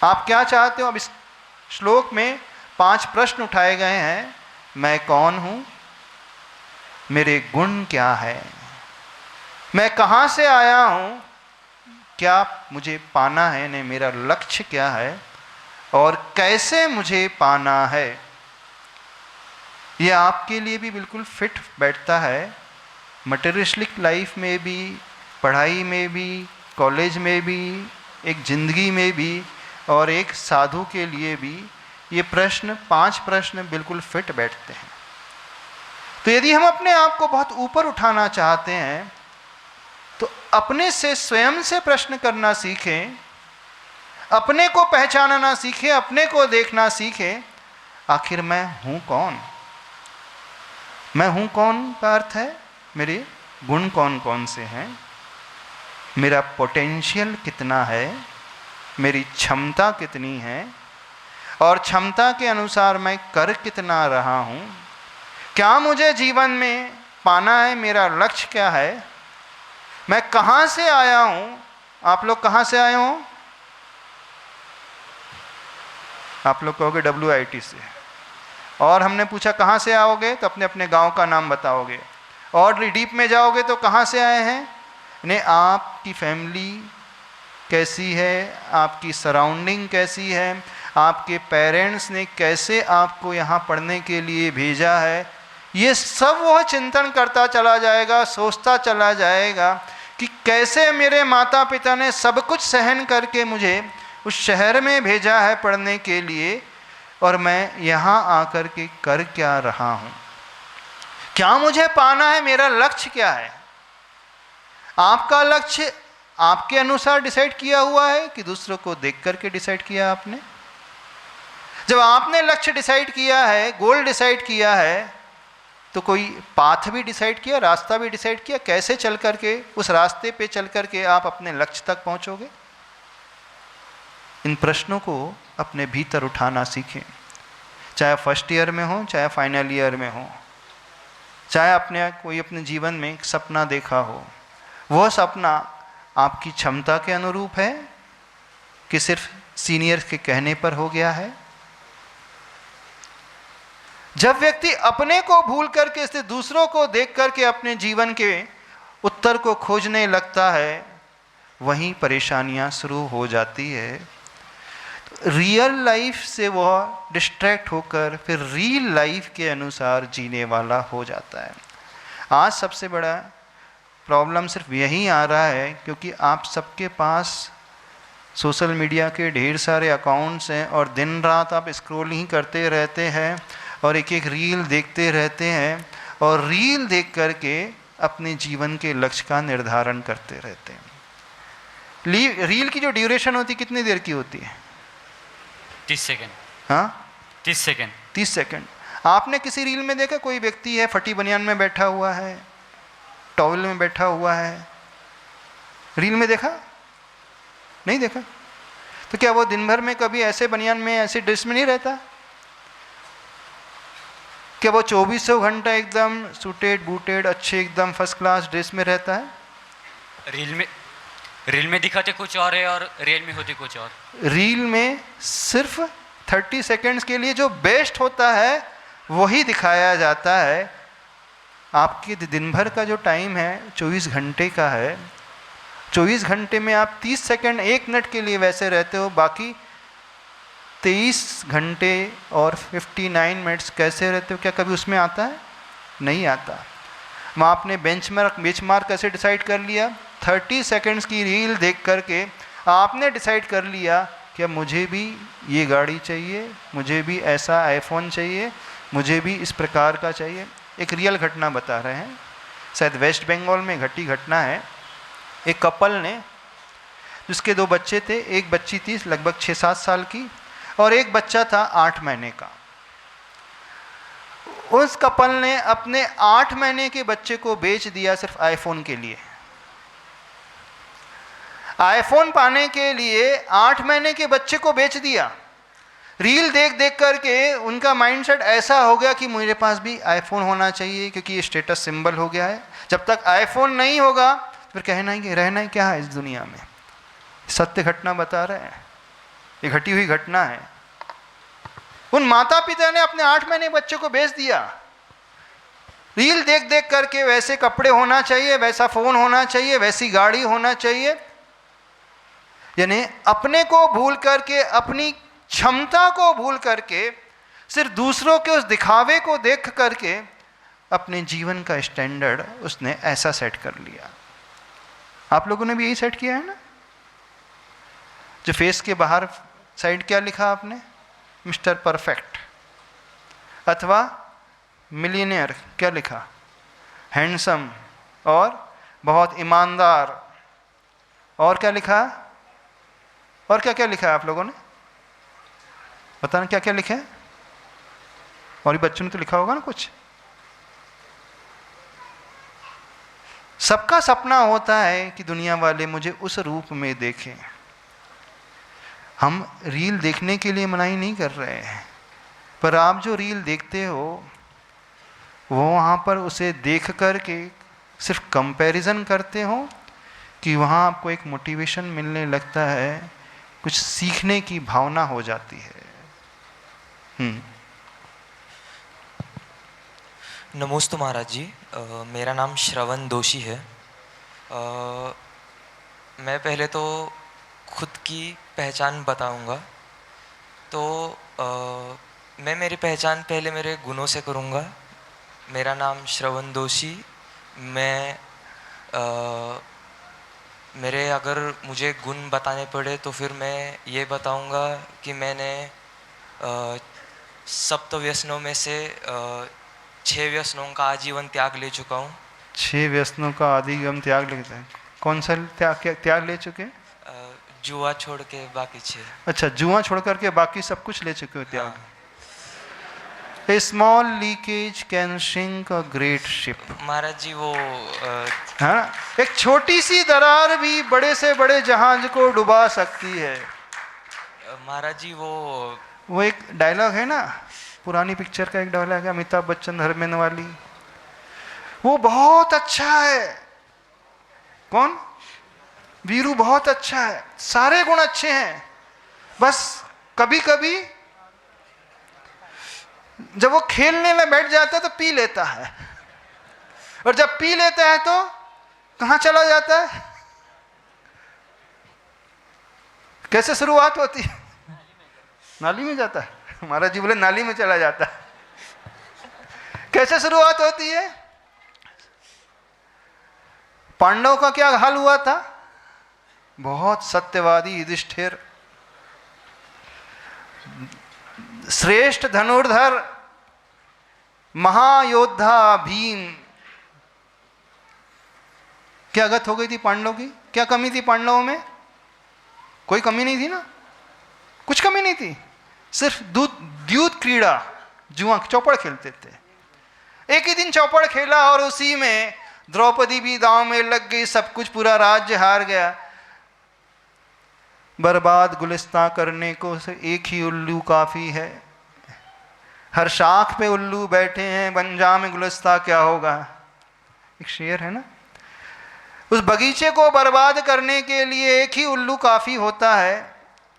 आप क्या चाहते हो। अब इस श्लोक में 5 प्रश्न उठाए गए हैं। मैं कौन हूं, मेरे गुण क्या है, मैं कहां से आया हूं, क्या मुझे पाना है, ने मेरा लक्ष्य क्या है और कैसे मुझे पाना है। ये आपके लिए भी बिल्कुल फिट बैठता है। मटेरियलिस्टिक लाइफ में भी, पढ़ाई में भी, कॉलेज में भी, एक जिंदगी में भी और एक साधु के लिए भी ये प्रश्न, 5 प्रश्न बिल्कुल फिट बैठते हैं। तो यदि हम अपने आप को बहुत ऊपर उठाना चाहते हैं तो अपने से, स्वयं से प्रश्न करना सीखें, अपने को पहचानना सीखें, अपने को देखना सीखें। आखिर मैं हूं कौन। मैं हूं कौन का अर्थ है मेरे गुण कौन कौन से हैं, मेरा पोटेंशियल कितना है, मेरी क्षमता कितनी है और क्षमता के अनुसार मैं कर कितना रहा हूं, क्या मुझे जीवन में पाना है, मेरा लक्ष्य क्या है, मैं कहां से आया हूं। आप लोग कहां से आए हो। आप लोग कहोगे WIT से, और हमने पूछा कहाँ से आओगे तो अपने अपने गांव का नाम बताओगे। और डीप में जाओगे तो कहाँ से आए हैं, ने आपकी फैमिली कैसी है, आपकी सराउंडिंग कैसी है, आपके पेरेंट्स ने कैसे आपको यहाँ पढ़ने के लिए भेजा है। ये सब वह चिंतन करता चला जाएगा, सोचता चला जाएगा कि कैसे मेरे माता पिता ने सब कुछ सहन करके मुझे उस शहर में भेजा है पढ़ने के लिए, और मैं यहाँ आकर के कर क्या रहा हूँ, क्या मुझे पाना है, मेरा लक्ष्य क्या है। आपका लक्ष्य आपके अनुसार डिसाइड किया हुआ है कि दूसरों को देख करके डिसाइड किया आपने। जब आपने लक्ष्य डिसाइड किया है, गोल डिसाइड किया है, तो कोई पाथ भी डिसाइड किया, रास्ता भी डिसाइड किया, कैसे चल करके उस रास्ते पे चल करके आप अपने लक्ष्य तक पहुंचोगे। इन प्रश्नों को अपने भीतर उठाना सीखें, चाहे फर्स्ट ईयर में हो, चाहे फाइनल ईयर में हो, चाहे आपने कोई अपने जीवन में एक सपना देखा हो, वह सपना आपकी क्षमता के अनुरूप है कि सिर्फ सीनियर्स के कहने पर हो गया है। जब व्यक्ति अपने को भूल करके इससे दूसरों को देख करके अपने जीवन के उत्तर को खोजने लगता है, वहीं परेशानियां शुरू हो जाती है। रियल लाइफ से वह डिस्ट्रैक्ट होकर फिर रियल लाइफ के अनुसार जीने वाला हो जाता है। आज सबसे बड़ा प्रॉब्लम सिर्फ यही आ रहा है क्योंकि आप सबके पास सोशल मीडिया के ढेर सारे अकाउंट्स हैं और दिन रात आप स्क्रॉल ही करते रहते हैं और एक एक रील देखते रहते हैं और रील देख करके अपने जीवन के लक्ष्य का निर्धारण करते रहते हैं। रील की जो ड्यूरेशन होती कितनी देर की होती है? 30 सेकेंड। हाँ, 30 सेकेंड। 30 सेकेंड। आपने किसी रील में देखा कोई व्यक्ति है फटी बनियान में बैठा हुआ है, टॉवल में बैठा हुआ है? रील में देखा? नहीं देखा। तो क्या वो दिन भर में कभी ऐसे बनियान में, ऐसे ड्रेस में नहीं रहता? क्या वो 2400 घंटा एकदम सूटेड बूटेड अच्छे एकदम फर्स्ट क्लास ड्रेस में रहता है? रील में दिखाते कुछ और है और रियल में होते कुछ और। रील में सिर्फ 30 सेकंड्स के लिए जो बेस्ट होता है वही दिखाया जाता है। आपके दिन भर का जो टाइम है 24 घंटे का है, 24 घंटे में आप 30 सेकंड 1 मिनट के लिए वैसे रहते हो, बाकी 23 घंटे और 59 मिनट्स कैसे रहते हो? क्या कभी उसमें आता है? नहीं आता। वहाँ आपने बेंचमार्क कैसे डिसाइड कर लिया? 30 सेकंड्स की रील देख करके आपने डिसाइड कर लिया कि अब मुझे भी ये गाड़ी चाहिए, मुझे भी ऐसा आईफोन चाहिए, मुझे भी इस प्रकार का चाहिए। एक रियल घटना बता रहे हैं, शायद वेस्ट बंगाल में घटी घटना है। एक कपल ने, जिसके 2 बच्चे थे, एक बच्ची थी लगभग 6-7 साल की और एक बच्चा था 8 महीने का। उस कपल ने अपने 8 महीने के बच्चे को बेच दिया सिर्फ आईफोन के लिए। आईफोन पाने के लिए 8 महीने के बच्चे को बेच दिया। रील देख देख करके उनका माइंडसेट ऐसा हो गया कि मेरे पास भी आईफोन होना चाहिए, क्योंकि ये स्टेटस सिंबल हो गया है। जब तक आईफोन नहीं होगा फिर कहना ही रहना ही क्या है इस दुनिया में। सत्य घटना बता रहे हैं, ये घटी हुई घटना है। उन माता पिता ने अपने 8 महीने बच्चे को बेच दिया। रील देख देख करके वैसे कपड़े होना चाहिए, वैसा फोन होना चाहिए, वैसी गाड़ी होना चाहिए, यानी अपने को भूल करके, अपनी क्षमता को भूल करके, सिर्फ दूसरों के उस दिखावे को देख करके अपने जीवन का स्टैंडर्ड उसने ऐसा सेट कर लिया। आप लोगों ने भी यही सेट किया है ना? जो फेस के बाहर साइड क्या लिखा आपने? मिस्टर परफेक्ट, अथवा मिलियनियर क्या लिखा? हैंडसम और बहुत ईमानदार। और क्या लिखा? और क्या क्या लिखा है आप लोगों ने? बताना क्या क्या लिखा है? और ये बच्चों ने तो लिखा होगा ना कुछ। सबका सपना होता है कि दुनिया वाले मुझे उस रूप में देखें। हम रील देखने के लिए मनाही नहीं कर रहे हैं, पर आप जो रील देखते हो वो वहाँ पर उसे देख कर के सिर्फ कंपैरिजन करते हो कि वहाँ आपको एक मोटिवेशन मिलने लगता है, कुछ सीखने की भावना हो जाती है। नमोस्तु महाराज जी। मेरा नाम श्रवण दोषी है। मैं पहले तो खुद की पहचान बताऊंगा। तो मैं मेरी पहचान पहले मेरे गुणों से करूंगा। मेरा नाम श्रवण दोषी। मैं मेरे अगर मुझे गुण बताने पड़े तो फिर मैं ये बताऊंगा कि मैंने सप्त व्यसनों में से 6 व्यसनों का आजीवन त्याग ले चुका हूँ। 6 व्यसनों का आजीवन त्याग लेते हैं? कौन सा त्याग ले चुके? जुआ छोड़ के बाकी 6। अच्छा, जुआ छोड़ करके बाकी सब कुछ ले चुके हो त्याग। A small leakage can sink a great ship। महाराज जी वो हाँ, एक छोटी सी दरार भी बड़े से बड़े जहाज को डुबा सकती है। महाराज जी वो एक डायलॉग है ना, पुरानी पिक्चर का एक डायलॉग है, अमिताभ बच्चन धर्मेंद्र वाली, वो बहुत अच्छा है। कौन? वीरू बहुत अच्छा है, सारे गुण अच्छे हैं, बस कभी कभी जब वो खेलने में बैठ जाता है तो पी लेता है, और जब पी लेता है तो कहाँ चला जाता है? कैसे शुरुआत होती है? नाली में जाता है। महाराज जी बोले नाली में चला जाता है। कैसे शुरुआत होती है? पांडवों का क्या हाल हुआ था? बहुत सत्यवादी युधिष्ठिर, श्रेष्ठ धनुर्धर, महायोद्धा भीम, क्या गत हो गई थी पांडवों की? क्या कमी थी पांडवों में? कोई कमी नहीं थी ना, कुछ कमी नहीं थी। सिर्फ द्यूत क्रीड़ा, जुआ चौपड़ खेलते थे। एक ही दिन चौपड़ खेला और उसी में द्रौपदी भी दांव में लग गई, सब कुछ, पूरा राज्य हार गया। बर्बाद गुलिस्तां करने को एक ही उल्लू काफी है। हर शाख पे उल्लू बैठे हैं, बंजा में गुलिस्तां क्या होगा? एक शेर है ना। उस बगीचे को बर्बाद करने के लिए एक ही उल्लू काफी होता है।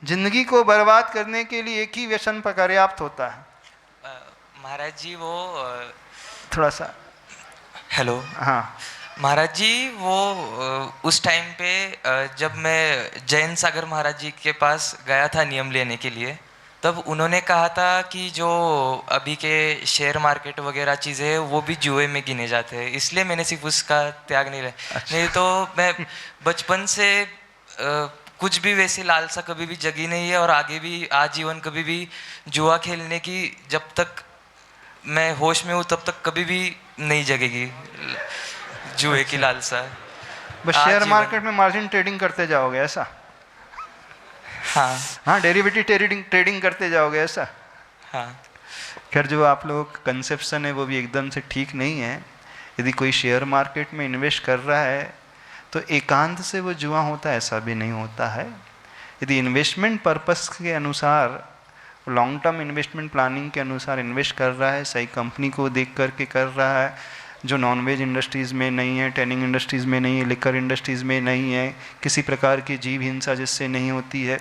जिंदगी को बर्बाद करने के लिए एक ही व्यसन पर्याप्त होता है। महाराज जी वो थोड़ा सा हेलो। हाँ। महाराज जी वो उस टाइम पे जब मैं जैन सागर महाराज जी के पास गया था नियम लेने के लिए, तब उन्होंने कहा था कि जो अभी के शेयर मार्केट वगैरह चीज़ें हैं वो भी जुए में गिने जाते हैं, इसलिए मैंने सिर्फ उसका त्याग नहीं लिया। नहीं तो मैं बचपन से कुछ भी वैसी लालसा कभी भी जगी नहीं है, और आगे भी आजीवन कभी भी जुआ खेलने की जब तक मैं होश में हूँ तब तक कभी भी नहीं जगेगी जुए की लालसा। बस शेयर आजीवन। मार्केट में मार्जिन ट्रेडिंग करते जाओगे ऐसा? हाँ हाँ, डेरिवेटिव ट्रेडिंग करते जाओगे ऐसा? हाँ। खैर, जो आप लोगों का कंसेप्शन है वो भी एकदम से ठीक नहीं है। यदि कोई शेयर मार्केट में इन्वेस्ट कर रहा है तो एकांत से वो जुआ होता है, ऐसा भी नहीं होता है। यदि इन्वेस्टमेंट पर्पस के अनुसार, लॉन्ग टर्म इन्वेस्टमेंट प्लानिंग के अनुसार इन्वेस्ट कर रहा है, सही कंपनी को देख करके कर रहा है, जो नॉनवेज इंडस्ट्रीज़ में नहीं है, टैनिंग इंडस्ट्रीज़ में नहीं है, लिकर इंडस्ट्रीज़ में नहीं है, किसी प्रकार की जीव हिंसा जिससे नहीं होती है,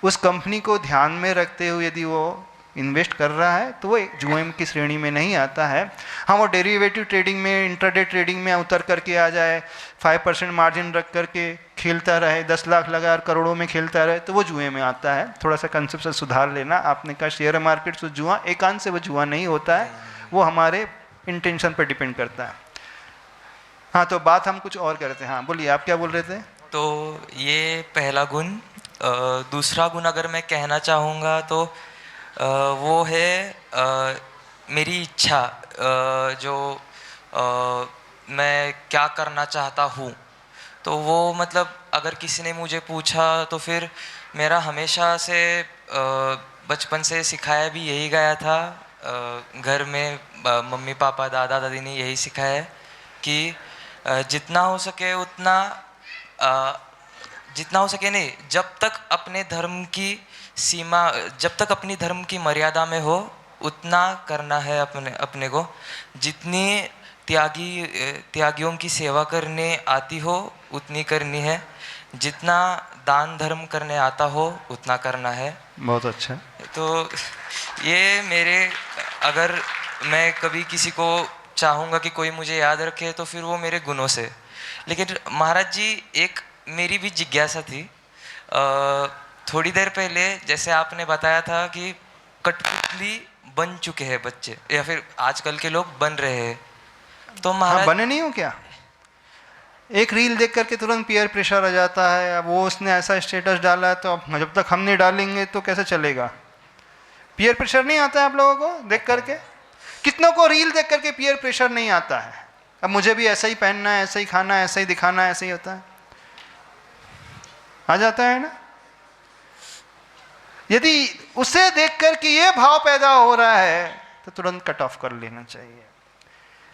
उस कंपनी को ध्यान में रखते हुए यदि वो इन्वेस्ट कर रहा है तो वो जुए की श्रेणी में नहीं आता है। हाँ, वो डेरिवेटिव ट्रेडिंग में, इंट्राडे ट्रेडिंग में उतर करके आ जाए, 5% मार्जिन रख करके खेलता रहे, 10 लाख लगा और करोड़ों में खेलता रहे, तो वो जुए में आता है। थोड़ा सा कंसेप्ट से सुधार लेना। आपने कहा शेयर मार्केट से जुआ, एकांत से वो जुआ नहीं होता है, वो हमारे इंटेंशन पर डिपेंड करता है। हाँ, तो बात हम कुछ और करते हैं। हाँ बोलिए, आप क्या बोल रहे थे? तो ये पहला गुण। दूसरा गुण अगर मैं कहना चाहूँगा तो वो है मेरी इच्छा, जो मैं क्या करना चाहता हूँ। तो वो मतलब अगर किसी ने मुझे पूछा तो फिर मेरा हमेशा से बचपन से सिखाया भी यही गया था। घर में मम्मी पापा दादा दादी ने यही सिखाया है कि जितना हो सके उतना, जितना हो सके नहीं, जब तक अपने धर्म की सीमा, जब तक अपनी धर्म की मर्यादा में हो उतना करना है अपने को। जितनी त्यागियों की सेवा करने आती हो उतनी करनी है, जितना दान धर्म करने आता हो उतना करना है। बहुत अच्छा। तो ये मेरे, अगर मैं कभी किसी को चाहूँगा कि कोई मुझे याद रखे तो फिर वो मेरे गुणों से। लेकिन महाराज जी, एक मेरी भी जिज्ञासा थी। थोड़ी देर पहले जैसे आपने बताया था कि कठपुतली बन चुके हैं बच्चे, या फिर आजकल के लोग बन रहे हैं, तो महाराज। हाँ, बने नहीं हो क्या? एक रील देख करके तुरंत पीयर प्रेशर आ जाता है। अब वो उसने ऐसा स्टेटस डाला है तो अब जब तक हम नहीं डालेंगे तो कैसे चलेगा? पीयर प्रेशर नहीं आता है आप लोगों को देख करके? कितनों को रील देख करके पीयर प्रेशर नहीं आता है? अब मुझे भी ऐसा ही पहनना है, ऐसा ही खाना है, ऐसा ही दिखाना है, ऐसा ही होता है, आ जाता है ना? यदि उसे देख कर के ये भाव पैदा हो रहा है तो तुरंत कट ऑफ कर लेना चाहिए।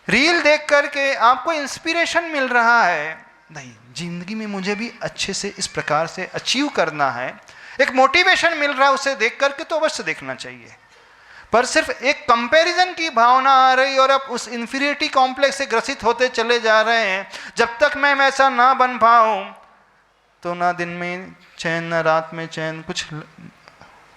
रील देख करके आपको इंस्पिरेशन मिल रहा है, नहीं जिंदगी में मुझे भी अच्छे से इस प्रकार से अचीव करना है, एक मोटिवेशन मिल रहा है उसे देख करके, तो अवश्य देखना चाहिए। पर सिर्फ एक कंपैरिजन की भावना आ रही और आप उस इंफीरियरिटी कॉम्प्लेक्स से ग्रसित होते चले जा रहे हैं। जब तक मैं वैसा ना बन पाऊं तो ना दिन में चैन ना रात में चैन, कुछ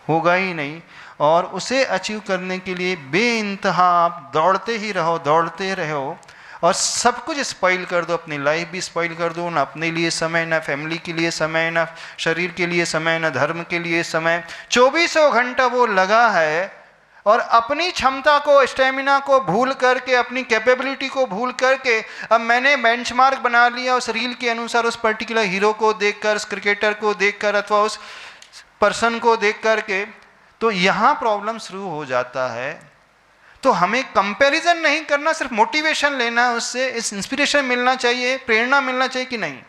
होगा ही नहीं। और उसे अचीव करने के लिए बेइंतहा आप दौड़ते ही रहो, दौड़ते रहो, और सब कुछ स्पॉइल कर दो, अपनी लाइफ भी स्पॉइल कर दो। ना अपने लिए समय, ना फैमिली के लिए समय, ना शरीर के लिए समय, ना धर्म के लिए समय। 24 घंटा वो लगा है और अपनी क्षमता को, स्टेमिना को भूल करके, अपनी कैपेबिलिटी को भूल करके अब मैंने बेंचमार्क बना लिया उस रील के अनुसार, उस पर्टिकुलर हीरो को देखकर, उस क्रिकेटर को देखकर अथवा उस पर्सन को देख करके। तो यहाँ प्रॉब्लम शुरू हो जाता है। तो हमें कंपैरिजन नहीं करना, सिर्फ मोटिवेशन लेना है उससे, इस इंस्पिरेशन मिलना चाहिए, प्रेरणा मिलना चाहिए कि नहीं,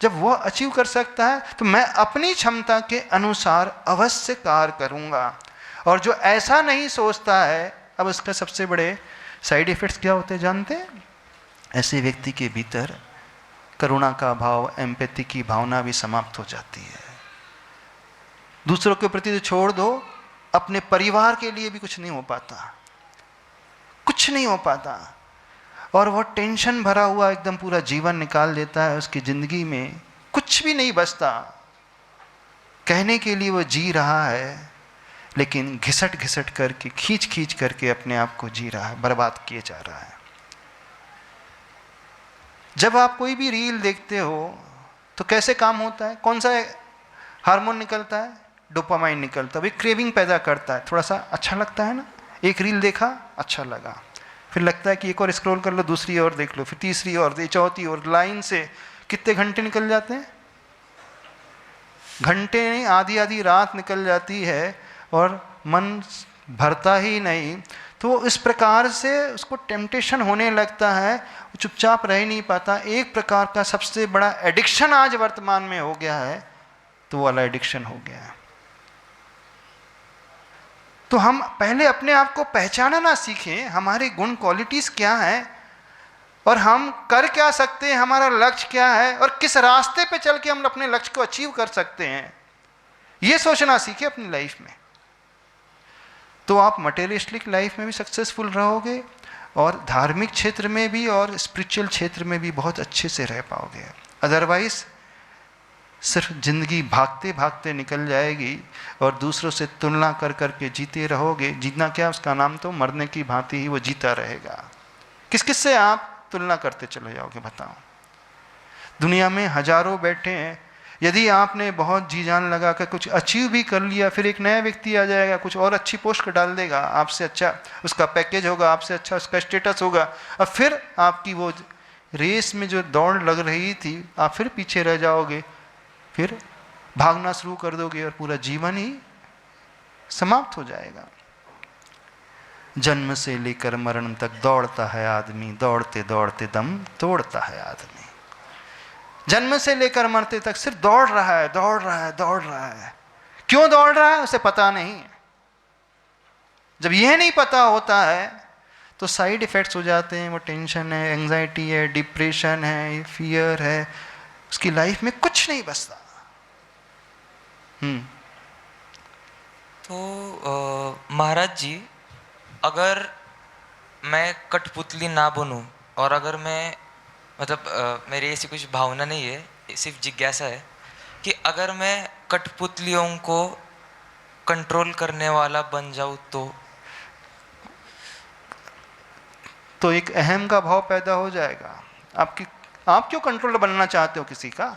जब वह अचीव कर सकता है तो मैं अपनी क्षमता के अनुसार अवश्य कार्य करूँगा। और जो ऐसा नहीं सोचता है, अब उसका सबसे बड़े साइड इफेक्ट्स क्या होते हैं जानते हैं? ऐसे व्यक्ति के भीतर करुणा का भाव, एम्पैथी की भावना भी समाप्त हो जाती है। दूसरों के प्रति तो छोड़ दो, अपने परिवार के लिए भी कुछ नहीं हो पाता, कुछ नहीं हो पाता। और वो टेंशन भरा हुआ एकदम पूरा जीवन निकाल देता है, उसकी जिंदगी में कुछ भी नहीं बचता। कहने के लिए वो जी रहा है, लेकिन घिसट घिसट करके, खींच खींच करके अपने आप को जी रहा है, बर्बाद किए जा रहा है। जब आप कोई भी रील देखते हो तो कैसे काम होता है? कौन सा हार्मोन निकलता है? डोपामाइन निकलता है। वो क्रेविंग पैदा करता है, थोड़ा सा अच्छा लगता है ना, एक रील देखा अच्छा लगा, फिर लगता है कि एक और स्क्रॉल कर लो, दूसरी और देख लो, फिर तीसरी और, चौथी और, लाइन से कितने घंटे निकल जाते हैं? घंटे नहीं, आधी आधी रात निकल जाती है और मन भरता ही नहीं। तो इस प्रकार से उसको टेम्पटेशन होने लगता है, वो चुपचाप रह नहीं पाता। एक प्रकार का सबसे बड़ा एडिक्शन आज वर्तमान में हो गया है, तो वो वाला एडिक्शन हो गया है। तो हम पहले अपने आप को पहचानना सीखें, हमारे गुण क्वालिटीज क्या हैं और हम कर क्या सकते हैं, हमारा लक्ष्य क्या है और किस रास्ते पे चल के हम अपने लक्ष्य को अचीव कर सकते हैं, ये सोचना सीखें अपनी लाइफ में। तो आप मटेरियलिस्टिक लाइफ में भी सक्सेसफुल रहोगे और धार्मिक क्षेत्र में भी और स्पिरिचुअल क्षेत्र में भी बहुत अच्छे से रह पाओगे। अदरवाइज सिर्फ जिंदगी भागते भागते निकल जाएगी और दूसरों से तुलना कर करके जीते रहोगे। जीतना क्या, उसका नाम तो मरने की भांति ही वो जीता रहेगा। किस किस से आप तुलना करते चले जाओगे बताओ? दुनिया में हजारों बैठे हैं, यदि आपने बहुत जी जान लगा कर कुछ अचीव भी कर लिया, फिर एक नया व्यक्ति आ जाएगा, कुछ और अच्छी पोस्ट डाल देगा, आपसे अच्छा उसका पैकेज होगा, आपसे अच्छा उसका स्टेटस होगा, और फिर आपकी वो रेस में जो दौड़ लग रही थी आप फिर पीछे रह जाओगे, फिर भागना शुरू कर दोगे और पूरा जीवन ही समाप्त हो जाएगा। जन्म से लेकर मरण तक दौड़ता है आदमी, दौड़ते दौड़ते दम तोड़ता है आदमी। जन्म से लेकर मरते तक सिर्फ दौड़ रहा है, दौड़ रहा है, दौड़ रहा है। क्यों दौड़ रहा है उसे पता नहीं। जब यह नहीं पता होता है तो साइड इफेक्ट्स हो जाते हैं, वो टेंशन है, एंजाइटी है, डिप्रेशन है, फियर है, उसकी लाइफ में कुछ नहीं बचता। तो महाराज जी, अगर मैं कठपुतली ना बनूं और अगर मैं मतलब मेरी ऐसी कुछ भावना नहीं है, सिर्फ जिज्ञासा है कि अगर मैं कठपुतलियों को कंट्रोल करने वाला बन जाऊं तो एक अहम का भाव पैदा हो जाएगा। आप क्यों कंट्रोल बनना चाहते हो किसी का?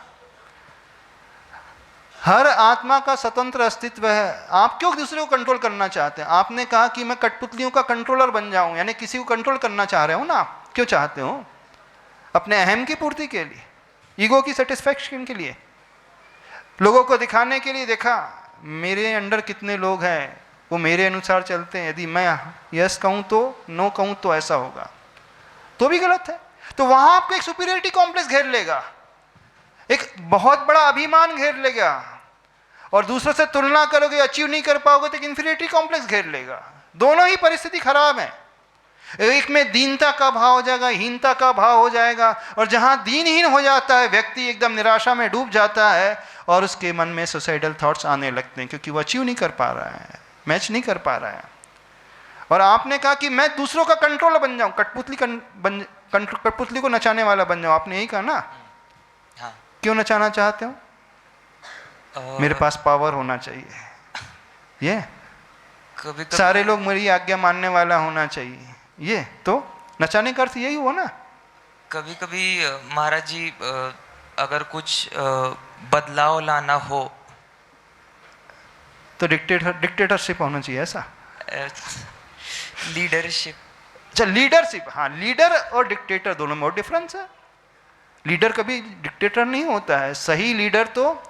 हर आत्मा का स्वतंत्र अस्तित्व है, आप क्यों दूसरे को कंट्रोल करना चाहते हैं? आपने कहा कि मैं कठपुतलियों का कंट्रोलर बन जाऊं, यानी किसी को कंट्रोल करना चाह रहे हो ना आप? क्यों चाहते हो? अपने अहम की पूर्ति के लिए, ईगो की सेटिस्फैक्शन के लिए, लोगों को दिखाने के लिए। देखा मेरे अंडर कितने लोग हैं, वो मेरे अनुसार चलते हैं, यदि मैं यस कहूं तो नो कहूं तो ऐसा होगा, तो भी गलत है। तो वहां आपको एक सुपीरियरिटी कॉम्प्लेक्स घेर लेगा, एक बहुत बड़ा अभिमान घेर लेगा, और दूसरों से तुलना करोगे, अचीव नहीं कर पाओगे तो एक इंफीरियरिटी कॉम्प्लेक्स घेर लेगा। दोनों ही परिस्थिति खराब है। एक में दीनता का भाव हो जाएगा, हीनता का भाव हो जाएगा, और जहां दीनहीन हो जाता है व्यक्ति, एकदम निराशा में डूब जाता है और उसके मन में सुसाइडल थॉट्स आने लगते हैं, क्योंकि वो अचीव नहीं कर पा रहा है, मैच नहीं कर पा रहा है। और आपने कहा कि मैं दूसरों का कंट्रोलर बन जाऊं, कठपुतली को नचाने वाला बन जाऊं, आपने यही कहा ना? हाँ। क्यों नचाना चाहते हो? मेरे पास पावर होना चाहिए, ये कभी सारे लोग मेरी आज्ञा मानने वाला होना चाहिए, ये तो नचाने का अर्थ यही हुआ ना। कभी कभी महाराज जी अगर कुछ बदलाव लाना हो तो डिक्टेटरशिप होना चाहिए, ऐसा? लीडरशिप। अच्छा, लीडरशिप, हाँ, लीडर और डिक्टेटर दोनों में और डिफरेंस है। लीडर कभी डिक्टेटर नहीं होता है। सही लीडर तो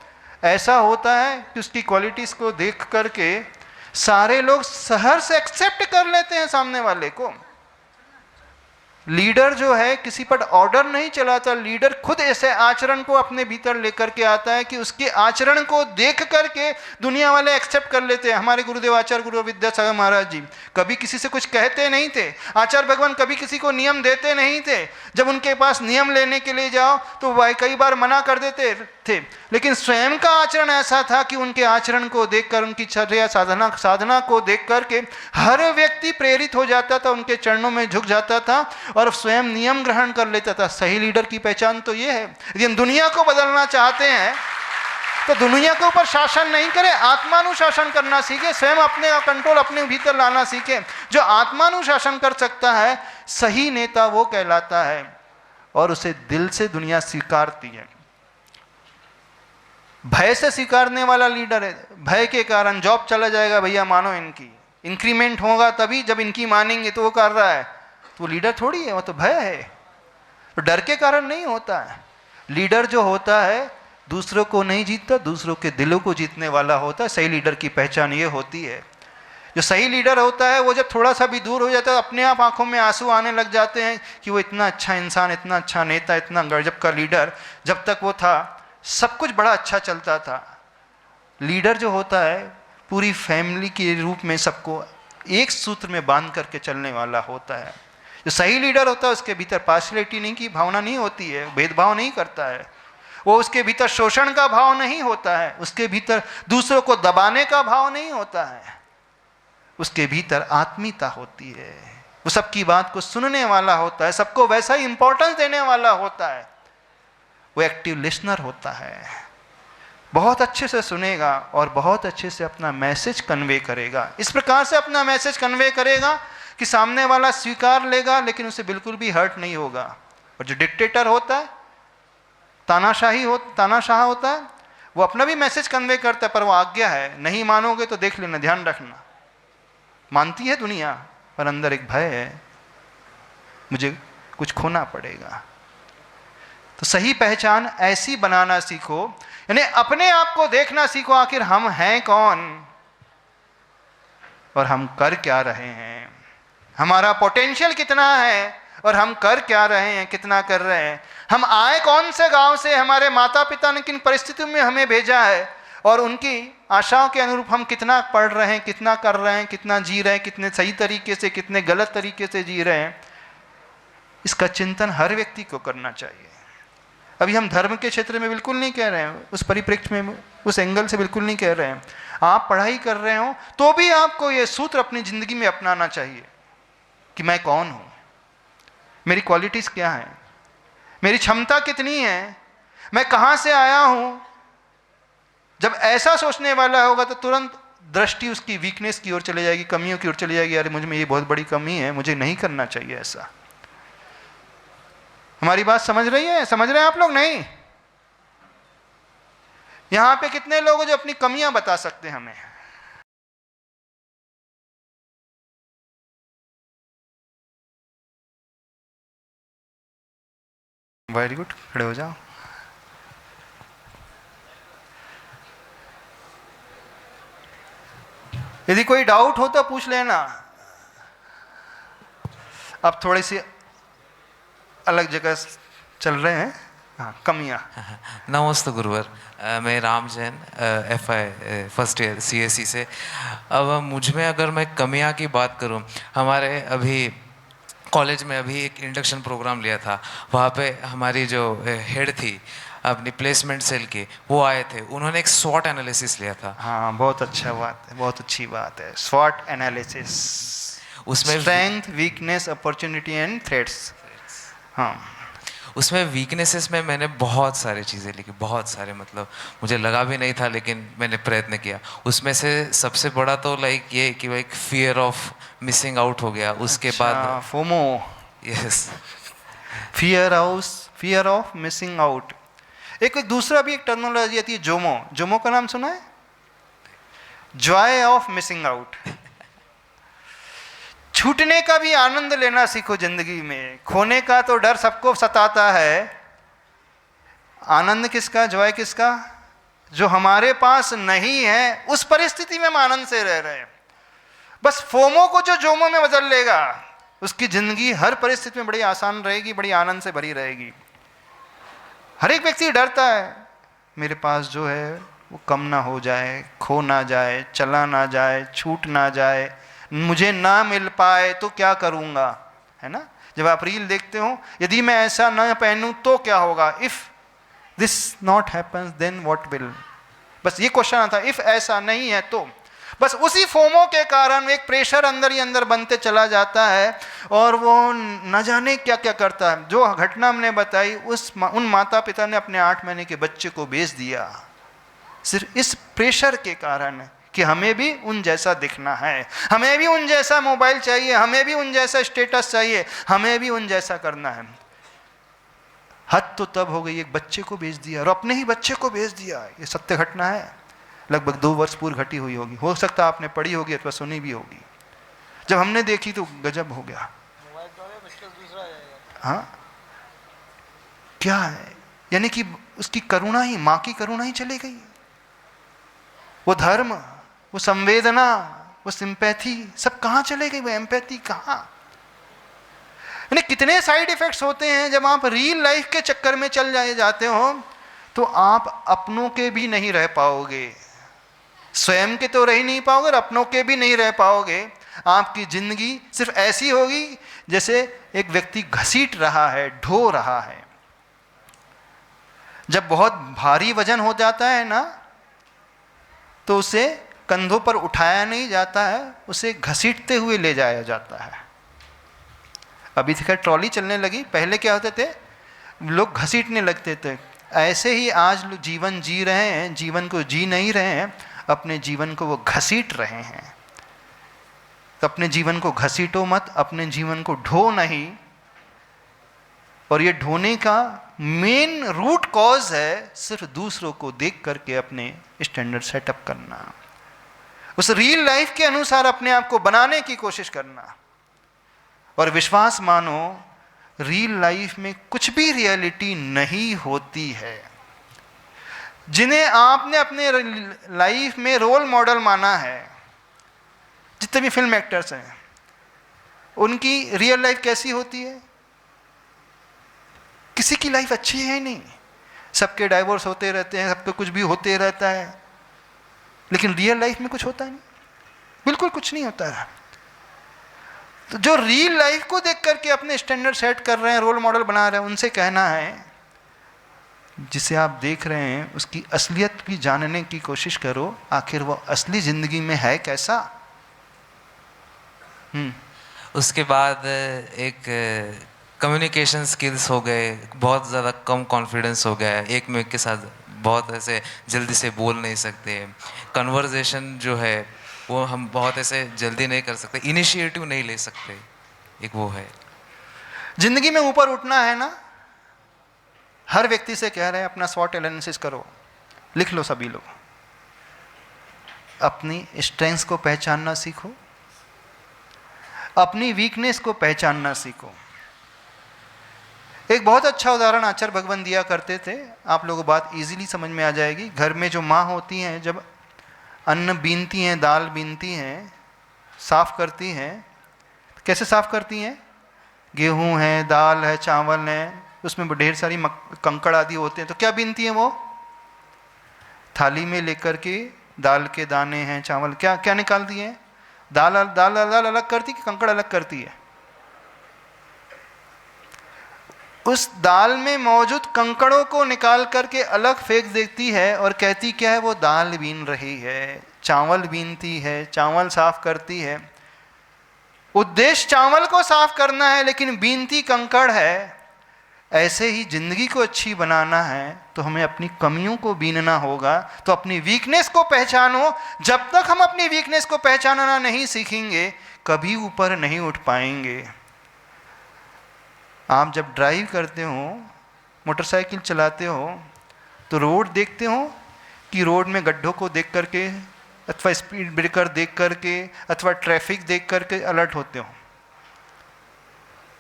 ऐसा होता है कि उसकी क्वालिटीज को देख करके सारे लोग सहर्ष से एक्सेप्ट कर लेते हैं सामने वाले को। लीडर जो है किसी पर ऑर्डर नहीं चलाता, लीडर खुद ऐसे आचरण को अपने भीतर लेकर के आता है कि उसके आचरण को देख करके दुनिया वाले एक्सेप्ट कर लेते हैं। हमारे गुरुदेव आचार्य गुरु विद्यासागर महाराज जी कभी किसी से कुछ कहते नहीं थे। आचार्य भगवान कभी किसी को नियम देते नहीं थे। जब उनके पास नियम लेने के लिए जाओ तो वह कई बार मना कर देते थे, लेकिन स्वयं का आचरण ऐसा था कि उनके आचरण को देखकर, उनकी चर्या साधना को देख करके हर व्यक्ति प्रेरित हो जाता था, उनके चरणों में झुक जाता था और स्वयं नियम ग्रहण कर लेता था। सही लीडर की पहचान तो ये है। यदि हम दुनिया को बदलना चाहते हैं तो दुनिया के ऊपर शासन नहीं करे, आत्मानुशासन करना सीखे, स्वयं अपने कंट्रोल अपने भीतर लाना सीखे। जो आत्मानुशासन कर सकता है सही नेता वो कहलाता है, और उसे दिल से दुनिया स्वीकारती है। भय से स्वीकारने वाला लीडर है, भय के कारण जॉब चला जाएगा, भैया मानो इनकी, इंक्रीमेंट होगा तभी जब इनकी मानेंगे, तो वो कर रहा है, तो वो लीडर थोड़ी है, वो तो भय है। तो डर के कारण नहीं होता है। लीडर जो होता है दूसरों को नहीं जीतता, दूसरों के दिलों को जीतने वाला होता है। सही लीडर की पहचान ये होती है। जो सही लीडर होता है वो जब थोड़ा सा भी दूर हो जाता है, अपने आप आंखों में आंसू आने लग जाते हैं कि वो इतना अच्छा इंसान, इतना अच्छा नेता, इतना गजब का लीडर, जब तक वो था सब कुछ बड़ा अच्छा चलता था। लीडर जो होता है पूरी फैमिली के रूप में सबको एक सूत्र में बांध करके चलने वाला होता है। जो सही लीडर होता है उसके भीतर पार्शियलिटी नहीं की भावना नहीं होती है, भेदभाव नहीं करता है, वो उसके भीतर शोषण का भाव नहीं होता है, उसके भीतर दूसरों को दबाने का भाव नहीं होता है, उसके भीतर आत्मीयता होती है। वो सबकी बात को सुनने वाला होता है, सबको वैसा ही इंपॉर्टेंस देने वाला होता है। वो एक्टिव लिसनर होता है, बहुत अच्छे से सुनेगा और बहुत अच्छे से अपना मैसेज कन्वे करेगा। इस प्रकार से अपना मैसेज कन्वे करेगा कि सामने वाला स्वीकार लेगा, लेकिन उसे बिल्कुल भी हर्ट नहीं होगा। और जो डिक्टेटर होता है, तानाशाह होता है, वो अपना भी मैसेज कन्वे करता है, पर वो आज्ञा है, नहीं मानोगे तो देख लेना, ध्यान रखना। मानती है दुनिया, पर अंदर एक भय है, मुझे कुछ खोना पड़ेगा। तो सही पहचान ऐसी बनाना सीखो, यानी अपने आप को देखना सीखो, आखिर हम हैं कौन और हम कर क्या रहे हैं, हमारा पोटेंशियल कितना है और हम कर क्या रहे हैं, कितना कर रहे हैं। हम आए कौन से गांव से, हमारे माता पिता ने किन परिस्थितियों में हमें भेजा है, और उनकी आशाओं के अनुरूप हम कितना पढ़ रहे हैं, कितना कर रहे हैं, कितना जी रहे हैं, कितने सही तरीके से, कितने गलत तरीके से जी रहे हैं। इसका चिंतन हर व्यक्ति को करना चाहिए। अभी हम धर्म के क्षेत्र में बिल्कुल नहीं कह रहे हैं, उस परिप्रेक्ष्य में, उस एंगल से बिल्कुल नहीं कह रहे हैं। आप पढ़ाई कर रहे हो तो भी आपको ये सूत्र अपनी जिंदगी में अपनाना चाहिए कि मैं कौन हूं, मेरी क्वालिटीज क्या है, मेरी क्षमता कितनी है, मैं कहां से आया हूं। जब ऐसा सोचने वाला होगा तो तुरंत दृष्टि उसकी वीकनेस की ओर चली जाएगी, कमियों की ओर चली जाएगी। अरे मुझ में ये बहुत बड़ी कमी है, मुझे नहीं करना चाहिए ऐसा। हमारी बात समझ रही है, समझ रहे हैं आप लोग? नहीं। यहां पे कितने लोग हैं जो अपनी कमियां बता सकते हैं हमें? वेरी गुड, खड़े हो जाओ। यदि कोई डाउट हो तो पूछ लेना। अब थोड़ी सी अलग जगह चल रहे हैं। हाँ, कमियाँ। नमस्ते गुरुवर, मैं Ram Jain, FI first year CSE से। अब मुझ में अगर मैं कमियाँ की बात करूँ, हमारे अभी कॉलेज में अभी एक इंडक्शन प्रोग्राम लिया था, वहाँ पे हमारी जो हेड थी अपनी प्लेसमेंट सेल की, वो आए थे, उन्होंने एक स्वॉट एनालिसिस लिया था। हाँ, बहुत अच्छा बात है, बहुत अच्छी बात है। स्वॉट एनालिसिस, उसमें strength, weakness, opportunity and threats. हाँ, उसमें वीकनेसेस में मैंने बहुत सारी चीज़ें लिखी, बहुत सारे, मतलब मुझे लगा भी नहीं था, लेकिन मैंने प्रयत्न किया। उसमें से सबसे बड़ा तो लाइक ये कि एक फियर ऑफ मिसिंग आउट हो गया। उसके बाद FOMO, yes, fear of missing out. एक दूसरा भी एक टर्मिनोलॉजी आती है, जोमो। जोमो का नाम सुना है? Joy of missing out. छूटने का भी आनंद लेना सीखो जिंदगी में। खोने का तो डर सबको सताता है, आनंद किसका, जॉय किसका? जो हमारे पास नहीं है उस परिस्थिति में हम आनंद से रह रहे हैं। बस फोमो को जो जोमो में बदल लेगा, उसकी जिंदगी हर परिस्थिति में बड़ी आसान रहेगी, बड़ी आनंद से भरी रहेगी। हर एक व्यक्ति डरता है मेरे पास जो है वो कम ना हो जाए, खो ना जाए, चला ना जाए, छूट ना जाए, मुझे ना मिल पाए तो क्या करूँगा, है ना? जब आप रील देखते हो, यदि मैं ऐसा ना पहनूं तो क्या होगा, if this not happens then what will. बस ये क्वेश्चन आता है, इफ़ ऐसा नहीं है तो। बस उसी फोमो के कारण एक प्रेशर अंदर ही अंदर बनते चला जाता है और वो न जाने क्या क्या करता है। जो घटना हमने बताई, उन माता पिता ने अपने 8 महीने के बच्चे को बेच दिया। सिर्फ इस प्रेशर के कारण कि हमें भी उन जैसा दिखना है, हमें भी उन जैसा मोबाइल चाहिए, हमें भी उन जैसा स्टेटस चाहिए, हमें भी उन जैसा करना है। हद तो तब हो गई, एक बच्चे को भेज दिया और अपने ही बच्चे को भेज दिया। ये सत्य घटना है, लगभग 2 वर्ष पूर्व घटी हुई होगी, हो सकता आपने पढ़ी होगी अथवा सुनी भी होगी। जब हमने देखी तो गजब हो गया। हाँ, क्या है, यानी कि उसकी करुणा ही, माँ की करुणा ही चली गई। वो धर्म, वो संवेदना, वो सिंपैथी सब कहाँ चले गई, वो एम्पैथी कहाँ। यानी कितने साइड इफेक्ट्स होते हैं जब आप रियल लाइफ के चक्कर में चल जाते हो, तो आप अपनों के भी नहीं रह पाओगे, स्वयं के तो रह ही नहीं पाओगे और अपनों के भी नहीं रह पाओगे। आपकी जिंदगी सिर्फ ऐसी होगी जैसे एक व्यक्ति घसीट रहा है, ढो रहा है। जब बहुत भारी वजन हो जाता है ना, तो उसे कंधों पर उठाया नहीं जाता है, उसे घसीटते हुए ले जाया जाता है। अभी खैर ट्रॉली चलने लगी, पहले क्या होते थे, लोग घसीटने लगते थे। ऐसे ही आज लोग जीवन जी रहे हैं, जीवन को जी नहीं रहे हैं, अपने जीवन को वो घसीट रहे हैं। तो अपने जीवन को घसीटो मत, अपने जीवन को ढो नहीं। और ये ढोने का मेन रूट कॉज है सिर्फ दूसरों को देख करके अपने स्टैंडर्ड सेटअप करना, उस रियल लाइफ के अनुसार अपने आप को बनाने की कोशिश करना। और विश्वास मानो, रियल लाइफ में कुछ भी रियलिटी नहीं होती है। जिन्हें आपने अपने लाइफ में रोल मॉडल माना है, जितने भी फिल्म एक्टर्स हैं, उनकी रियल लाइफ कैसी होती है? किसी की लाइफ अच्छी है ही नहीं, सबके डाइवोर्स होते रहते हैं, सबके कुछ भी होते रहता है, लेकिन रियल लाइफ में कुछ होता नहीं, बिल्कुल कुछ नहीं होता है। तो जो रियल लाइफ को देख करके अपने स्टैंडर्ड सेट कर रहे हैं, रोल मॉडल बना रहे हैं, उनसे कहना है जिसे आप देख रहे हैं उसकी असलियत भी जानने की कोशिश करो, आखिर वो असली जिंदगी में है कैसा। उसके बाद एक कम्युनिकेशन स्किल्स हो गए, बहुत ज़्यादा कम कॉन्फिडेंस हो गया है, एक में के साथ बहुत ऐसे जल्दी से बोल नहीं सकते, कन्वर्जेशन जो है वो हम बहुत ऐसे जल्दी नहीं कर सकते, इनिशिएटिव नहीं ले सकते, एक वो है। जिंदगी में ऊपर उठना है ना, हर व्यक्ति से कह रहे हैं अपना स्वॉट एनालिसिस करो, लिख लो सभी लोग, अपनी स्ट्रेंथ्स को पहचानना सीखो, अपनी वीकनेस को पहचानना सीखो। एक बहुत अच्छा उदाहरण आचार्य भगवान दिया करते थे, आप लोगों को बात इजीली समझ में आ जाएगी। घर में जो माँ होती हैं, जब अन्न बीनती हैं, दाल बीनती हैं, साफ करती हैं, कैसे साफ करती हैं? गेहूं है, दाल है, चावल है, उसमें ढेर सारी कंकड़ आदि होते हैं, तो क्या बीनती हैं वो? थाली में लेकर के दाल के दाने हैं, चावल, क्या क्या निकालती हैं? दाल दाल दाल अलग करती कि कंकड़ अलग करती है? उस दाल में मौजूद कंकड़ों को निकाल करके अलग फेंक देती है और कहती क्या है? वो दाल बीन रही है, चावल बीनती है, चावल साफ करती है। उद्देश्य चावल को साफ करना है, लेकिन बीनती कंकड़ है। ऐसे ही जिंदगी को अच्छी बनाना है तो हमें अपनी कमियों को बीनना होगा। तो अपनी वीकनेस को पहचानो। जब तक हम अपनी वीकनेस को पहचानना नहीं सीखेंगे, कभी ऊपर नहीं उठ पाएंगे। आप जब ड्राइव करते हो, मोटरसाइकिल चलाते हो, तो रोड देखते हो कि रोड में गड्ढों को देख करके अथवा स्पीड ब्रेकर देख करके अथवा ट्रैफिक देख करके अलर्ट होते हो।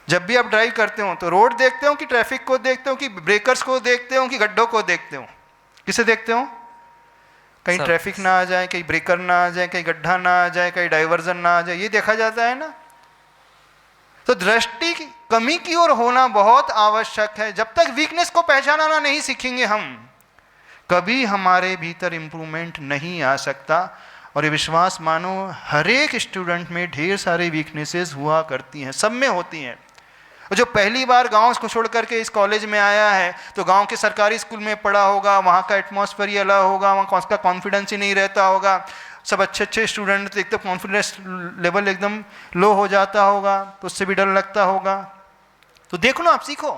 जब भी आप ड्राइव करते हो तो रोड देखते हो कि ट्रैफिक को देखते हो कि ब्रेकर्स को देखते हो कि गड्ढों को देखते हो? किसे देखते हो? कहीं ट्रैफिक ना आ जाए, कहीं ब्रेकर ना आ जाए, कहीं गड्ढा ना आ जाए, कहीं डाइवर्जन ना आ जाए, ये देखा जाता है ना। तो दृष्टि की कमी की ओर होना बहुत आवश्यक है। जब तक वीकनेस को पहचानना नहीं सीखेंगे हम, कभी हमारे भीतर इम्प्रूवमेंट नहीं आ सकता। और ये विश्वास मानो, हर एक स्टूडेंट में ढेर सारी वीकनेसेस हुआ करती हैं, सब में होती हैं। और जो पहली बार गांव को छोड़ करके इस कॉलेज में आया है, तो गांव के सरकारी स्कूल में पढ़ा होगा, वहाँ का एटमॉस्फेयर ही अलग होगा, वहाँ उसका कॉन्फिडेंस ही नहीं रहता होगा। सब अच्छे अच्छे स्टूडेंट देखते कॉन्फिडेंस लेवल एकदम लो हो जाता होगा, तो उससे भी डर लगता होगा। तो देखो ना, आप सीखो।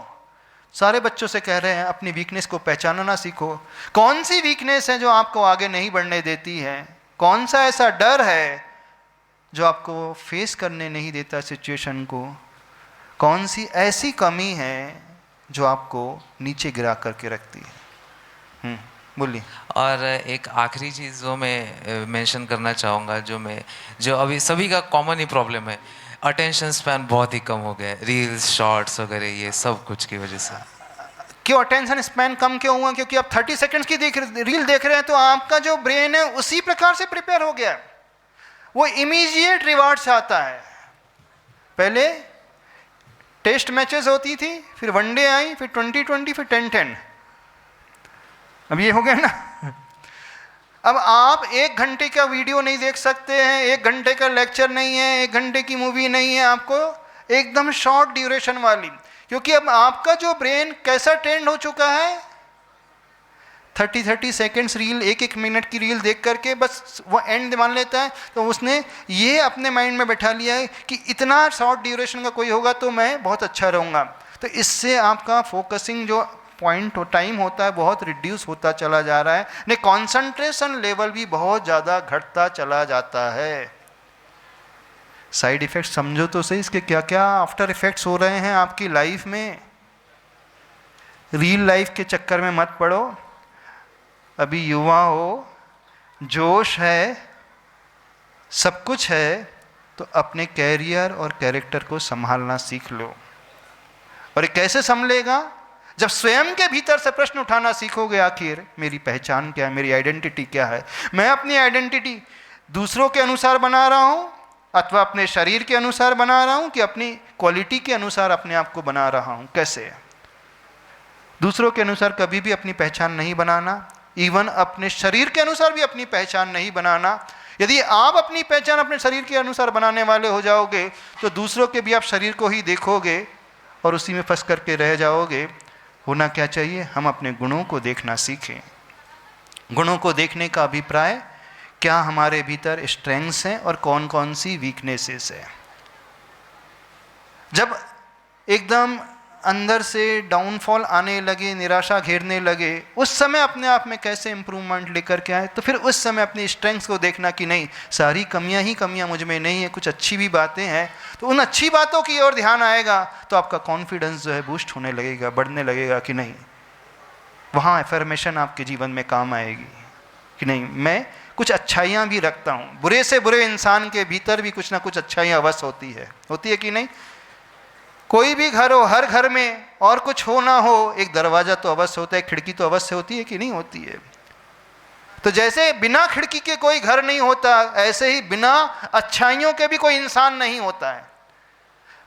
सारे बच्चों से कह रहे हैं अपनी वीकनेस को पहचानना सीखो। कौन सी वीकनेस है जो आपको आगे नहीं बढ़ने देती है? कौन सा ऐसा डर है जो आपको फेस करने नहीं देता सिचुएशन को? कौन सी ऐसी कमी है जो आपको नीचे गिरा करके रखती है? बोलिए। और एक आखिरी चीज़ जो मैं मेंशन करना चाहूँगा, जो अभी सभी का कॉमन ही प्रॉब्लम है, अटेंशन स्पैन बहुत ही कम हो गया है, रील्स शॉर्ट्स वगैरह ये सब कुछ की वजह से। क्यों अटेंशन स्पैन कम क्यों हुआ? क्योंकि आप 30 सेकंड्स की रील देख रहे हैं, तो आपका जो ब्रेन है उसी प्रकार से प्रिपेयर हो गया, वो इमीडिएट रिवार्ड चाहता है। पहले टेस्ट मैचेस होती थी, फिर वनडे आई, फिर 2020, फिर 10-10, अब ये हो गया ना। अब आप 1 घंटे का वीडियो नहीं देख सकते हैं, 1 घंटे का लेक्चर नहीं है, 1 घंटे की मूवी नहीं है, आपको एकदम शॉर्ट ड्यूरेशन वाली। क्योंकि अब आपका जो ब्रेन कैसा ट्रेंड हो चुका है, 30 सेकंड्स रील, 1 मिनट की रील देख करके बस वो एंड मान लेता है। तो उसने ये अपने माइंड में बैठा लिया है कि इतना शॉर्ट ड्यूरेशन का कोई होगा तो मैं बहुत अच्छा रहूँगा। तो इससे आपका फोकसिंग जो पॉइंट टाइम होता है बहुत रिड्यूस होता चला जा रहा है, नहीं कॉन्सेंट्रेशन लेवल भी बहुत ज़्यादा घटता चला जाता है। साइड इफ़ेक्ट समझो तो सही, इसके क्या क्या आफ्टर इफ़ेक्ट्स हो रहे हैं आपकी लाइफ में। रियल लाइफ के चक्कर में मत पड़ो। अभी युवा हो, जोश है, सब कुछ है, तो अपने कैरियर और कैरेक्टर को संभालना सीख लो। और ये कैसे संभलेगा? जब स्वयं के भीतर से प्रश्न उठाना सीखोगे, आखिर मेरी पहचान क्या है, मेरी आइडेंटिटी क्या है। मैं अपनी आइडेंटिटी दूसरों के अनुसार बना रहा हूँ अथवा अपने शरीर के अनुसार बना रहा हूँ कि अपनी क्वालिटी के अनुसार अपने आप को बना रहा हूँ? कैसे? दूसरों के अनुसार कभी भी अपनी पहचान नहीं बनाना, इवन अपने शरीर के अनुसार भी अपनी पहचान नहीं बनाना। यदि आप अपनी पहचान अपने शरीर के अनुसार बनाने वाले हो जाओगे तो दूसरों के भी आप शरीर को ही देखोगे और उसी में फंस करके रह जाओगे। होना क्या चाहिए? हम अपने गुणों को देखना सीखें। गुणों को देखने का अभिप्राय, क्या हमारे भीतर स्ट्रेंथ्स हैं और कौन कौन सी वीकनेसेस है। जब एकदम अंदर से डाउनफॉल आने लगे, निराशा घेरने लगे, उस समय अपने आप में कैसे इंप्रूवमेंट लेकर के आए, तो फिर उस समय अपनी स्ट्रेंथ्स को देखना कि नहीं, सारी कमियां ही कमियां मुझ में नहीं है, कुछ अच्छी भी बातें हैं। तो उन अच्छी बातों की ओर ध्यान आएगा तो आपका कॉन्फिडेंस जो है बूस्ट होने लगेगा, बढ़ने लगेगा कि नहीं। वहाँ एफर्मेशन आपके जीवन में काम आएगी कि नहीं, मैं कुछ अच्छाइयाँ भी रखता हूँ। बुरे से बुरे इंसान के भीतर भी कुछ ना कुछ अच्छाइयाँ अवश्य होती है कि नहीं। कोई भी घर हो, हर घर में और कुछ हो ना हो, एक दरवाज़ा तो अवश्य होता है, खिड़की तो अवश्य होती है कि नहीं होती है। तो जैसे बिना खिड़की के कोई घर नहीं होता, ऐसे ही बिना अच्छाइयों के भी कोई इंसान नहीं होता है।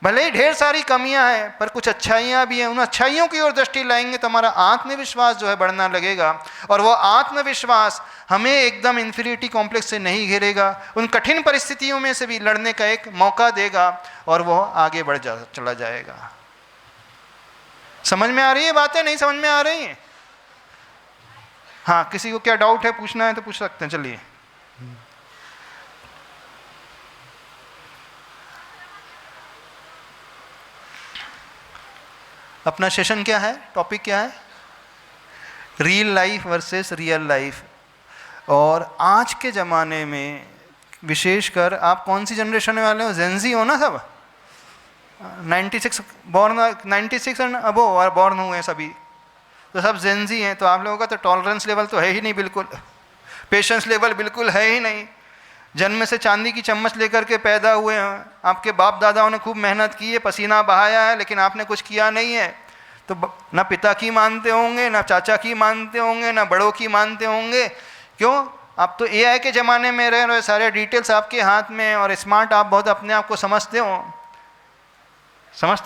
भले ही ढेर सारी कमियां हैं पर कुछ अच्छाइयां भी हैं। उन अच्छाइयों की ओर दृष्टि लाएंगे तो हमारा आत्मविश्वास जो है बढ़ना लगेगा, और वो आत्मविश्वास हमें एकदम इन्फीरियरिटी कॉम्प्लेक्स से नहीं घेरेगा, उन कठिन परिस्थितियों में से भी लड़ने का एक मौका देगा और वो आगे चला जाएगा। समझ में आ रही है बातें? नहीं समझ में आ रही हैं? हाँ, किसी को क्या डाउट है, पूछना है तो पूछ सकते हैं। चलिए। अपना सेशन क्या है, टॉपिक क्या है? Real life versus real life. और आज के ज़माने में विशेषकर आप कौन सी जनरेशन वाले हो? जेनजी हो ना सब? 96 एंड अबो बॉर्न हुए सभी, तो सब जेनजी हैं। तो आप लोगों का तो टॉलरेंस लेवल तो है ही नहीं, बिल्कुल पेशेंस लेवल बिल्कुल है ही नहीं। जन्म से चांदी की चम्मच लेकर के पैदा हुए हैं। आपके बाप दादाओं ने खूब मेहनत की है, पसीना बहाया है, लेकिन आपने कुछ किया नहीं है। तो ना पिता की मानते होंगे, ना चाचा की मानते होंगे, ना बड़ों की मानते होंगे। क्यों? आप तो एआई के ज़माने में रह रहे हो, सारे डिटेल्स आपके हाथ में, और स्मार्ट आप बहुत अपने आप को समझते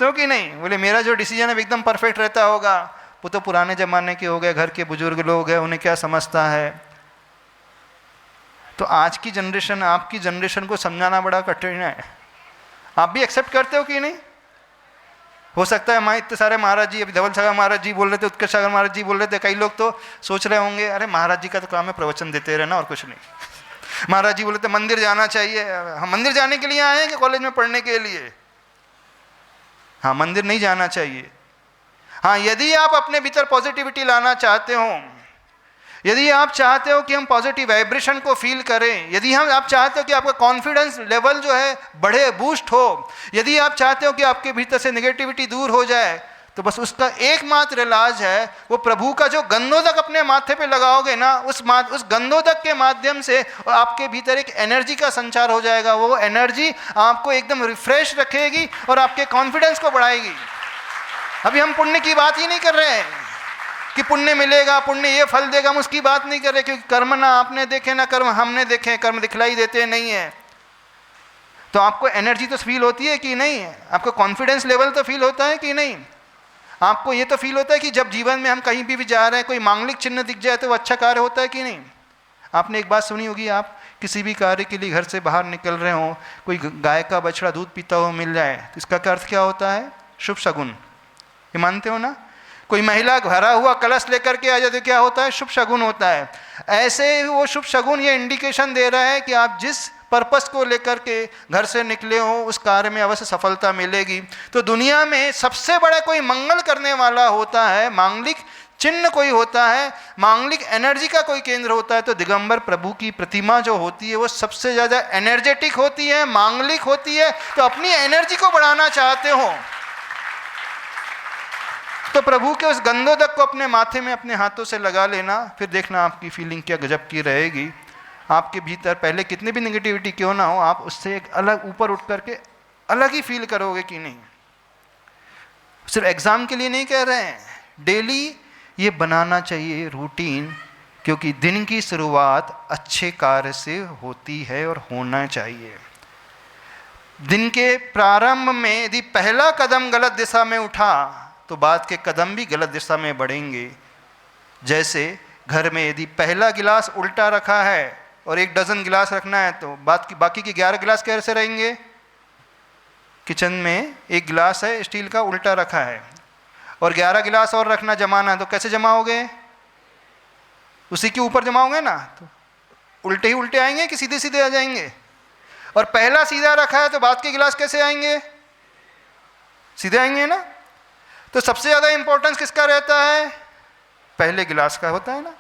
हो कि नहीं? बोले मेरा जो डिसीजन है एकदम परफेक्ट रहता होगा। वो तो पुराने ज़माने के हो गए, घर के बुजुर्ग लोग हैं, उन्हें क्या समझता है। तो आज की जनरेशन, आपकी जनरेशन को समझाना बड़ा कठिन है। आप भी एक्सेप्ट करते हो कि नहीं? हो सकता है इतने सारे महाराज जी, अभी धवल सागर महाराज जी बोल रहे थे, उत्कर्ष सागर महाराज जी बोल रहे थे, कई लोग तो सोच रहे होंगे अरे महाराज जी का तो काम है प्रवचन देते रहना और कुछ नहीं। महाराज जी बोले थे मंदिर जाना चाहिए। हम मंदिर जाने के लिए आए हैं कि कॉलेज में पढ़ने के लिए? हाँ, मंदिर नहीं जाना चाहिए। हाँ, यदि आप अपने भीतर पॉजिटिविटी लाना चाहते हो, यदि आप चाहते हो कि हम पॉजिटिव वाइब्रेशन को फील करें, यदि आप चाहते हो कि आपका कॉन्फिडेंस लेवल जो है बढ़े, बूस्ट हो, यदि आप चाहते हो कि आपके भीतर से नेगेटिविटी दूर हो जाए, तो बस उसका एकमात्र इलाज है वो प्रभु का जो गंधोदक अपने माथे पे लगाओगे ना, उस गंधोदक के माध्यम से आपके भीतर एक एनर्जी का संचार हो जाएगा। वो एनर्जी आपको एकदम रिफ्रेश रखेगी और आपके कॉन्फिडेंस को बढ़ाएगी। अभी हम पुण्य की बात ही नहीं कर रहे हैं कि पुण्य मिलेगा, पुण्य ये फल देगा, हम उसकी बात नहीं कर रहे, क्योंकि कर्म ना आपने देखे ना कर्म हमने देखे, कर्म दिखलाई देते नहीं है। तो आपको एनर्जी तो फील होती है कि नहीं, आपको कॉन्फिडेंस लेवल तो फील होता है कि नहीं, आपको ये तो फील होता है कि जब जीवन में हम कहीं भी जा रहे हैं, कोई मांगलिक चिन्ह दिख जाए तो वो अच्छा कार्य होता है कि नहीं। आपने एक बात सुनी होगी, आप किसी भी कार्य के लिए घर से बाहर निकल रहे हो, कोई गाय का बछड़ा दूध पीता हुआ मिल जाए तो इसका अर्थ क्या होता है? शुभ शगुन। ये मानते हो ना? कोई महिला भरा हुआ कलश लेकर के आ जाए तो क्या होता है? शुभ शगुन होता है। ऐसे वो शुभ शगुन ये इंडिकेशन दे रहा है कि आप जिस पर्पस को लेकर के घर से निकले हो उस कार्य में अवश्य सफलता मिलेगी। तो दुनिया में सबसे बड़ा कोई मंगल करने वाला होता है, मांगलिक चिन्ह कोई होता है, मांगलिक एनर्जी का कोई केंद्र होता है, तो दिगंबर प्रभु की प्रतिमा जो होती है वो सबसे ज़्यादा एनर्जेटिक होती है, मांगलिक होती है। तो अपनी एनर्जी को बढ़ाना चाहते हो तो प्रभु के उस गंधोदक को अपने माथे में अपने हाथों से लगा लेना, फिर देखना आपकी फीलिंग क्या गजब की रहेगी। आपके भीतर पहले कितनी भी नेगेटिविटी क्यों ना हो, आप उससे एक अलग ऊपर उठ करके अलग ही फील करोगे कि नहीं। सिर्फ एग्जाम के लिए नहीं कह रहे हैं, डेली ये बनाना चाहिए रूटीन, क्योंकि दिन की शुरुआत अच्छे कार्य से होती है और होना चाहिए। दिन के प्रारंभ में यदि पहला कदम गलत दिशा में उठा तो बाद के कदम भी गलत दिशा में बढ़ेंगे। जैसे घर में यदि पहला गिलास उल्टा रखा है और 1 डज़न गिलास रखना है तो बाकी के 11 गिलास कैसे रहेंगे? किचन में 1 गिलास है स्टील का उल्टा रखा है और 11 गिलास और रखना जमाना है, तो कैसे जमाओगे? उसी के ऊपर जमाओगे ना, तो उल्टे ही उल्टे आएंगे कि सीधे सीधे आ जाएंगे? और पहला सीधा रखा है तो बाद के गिलास कैसे आएंगे? सीधे आएंगे ना। तो सबसे ज़्यादा इंपॉर्टेंस किसका रहता है? पहले गिलास का होता है ना।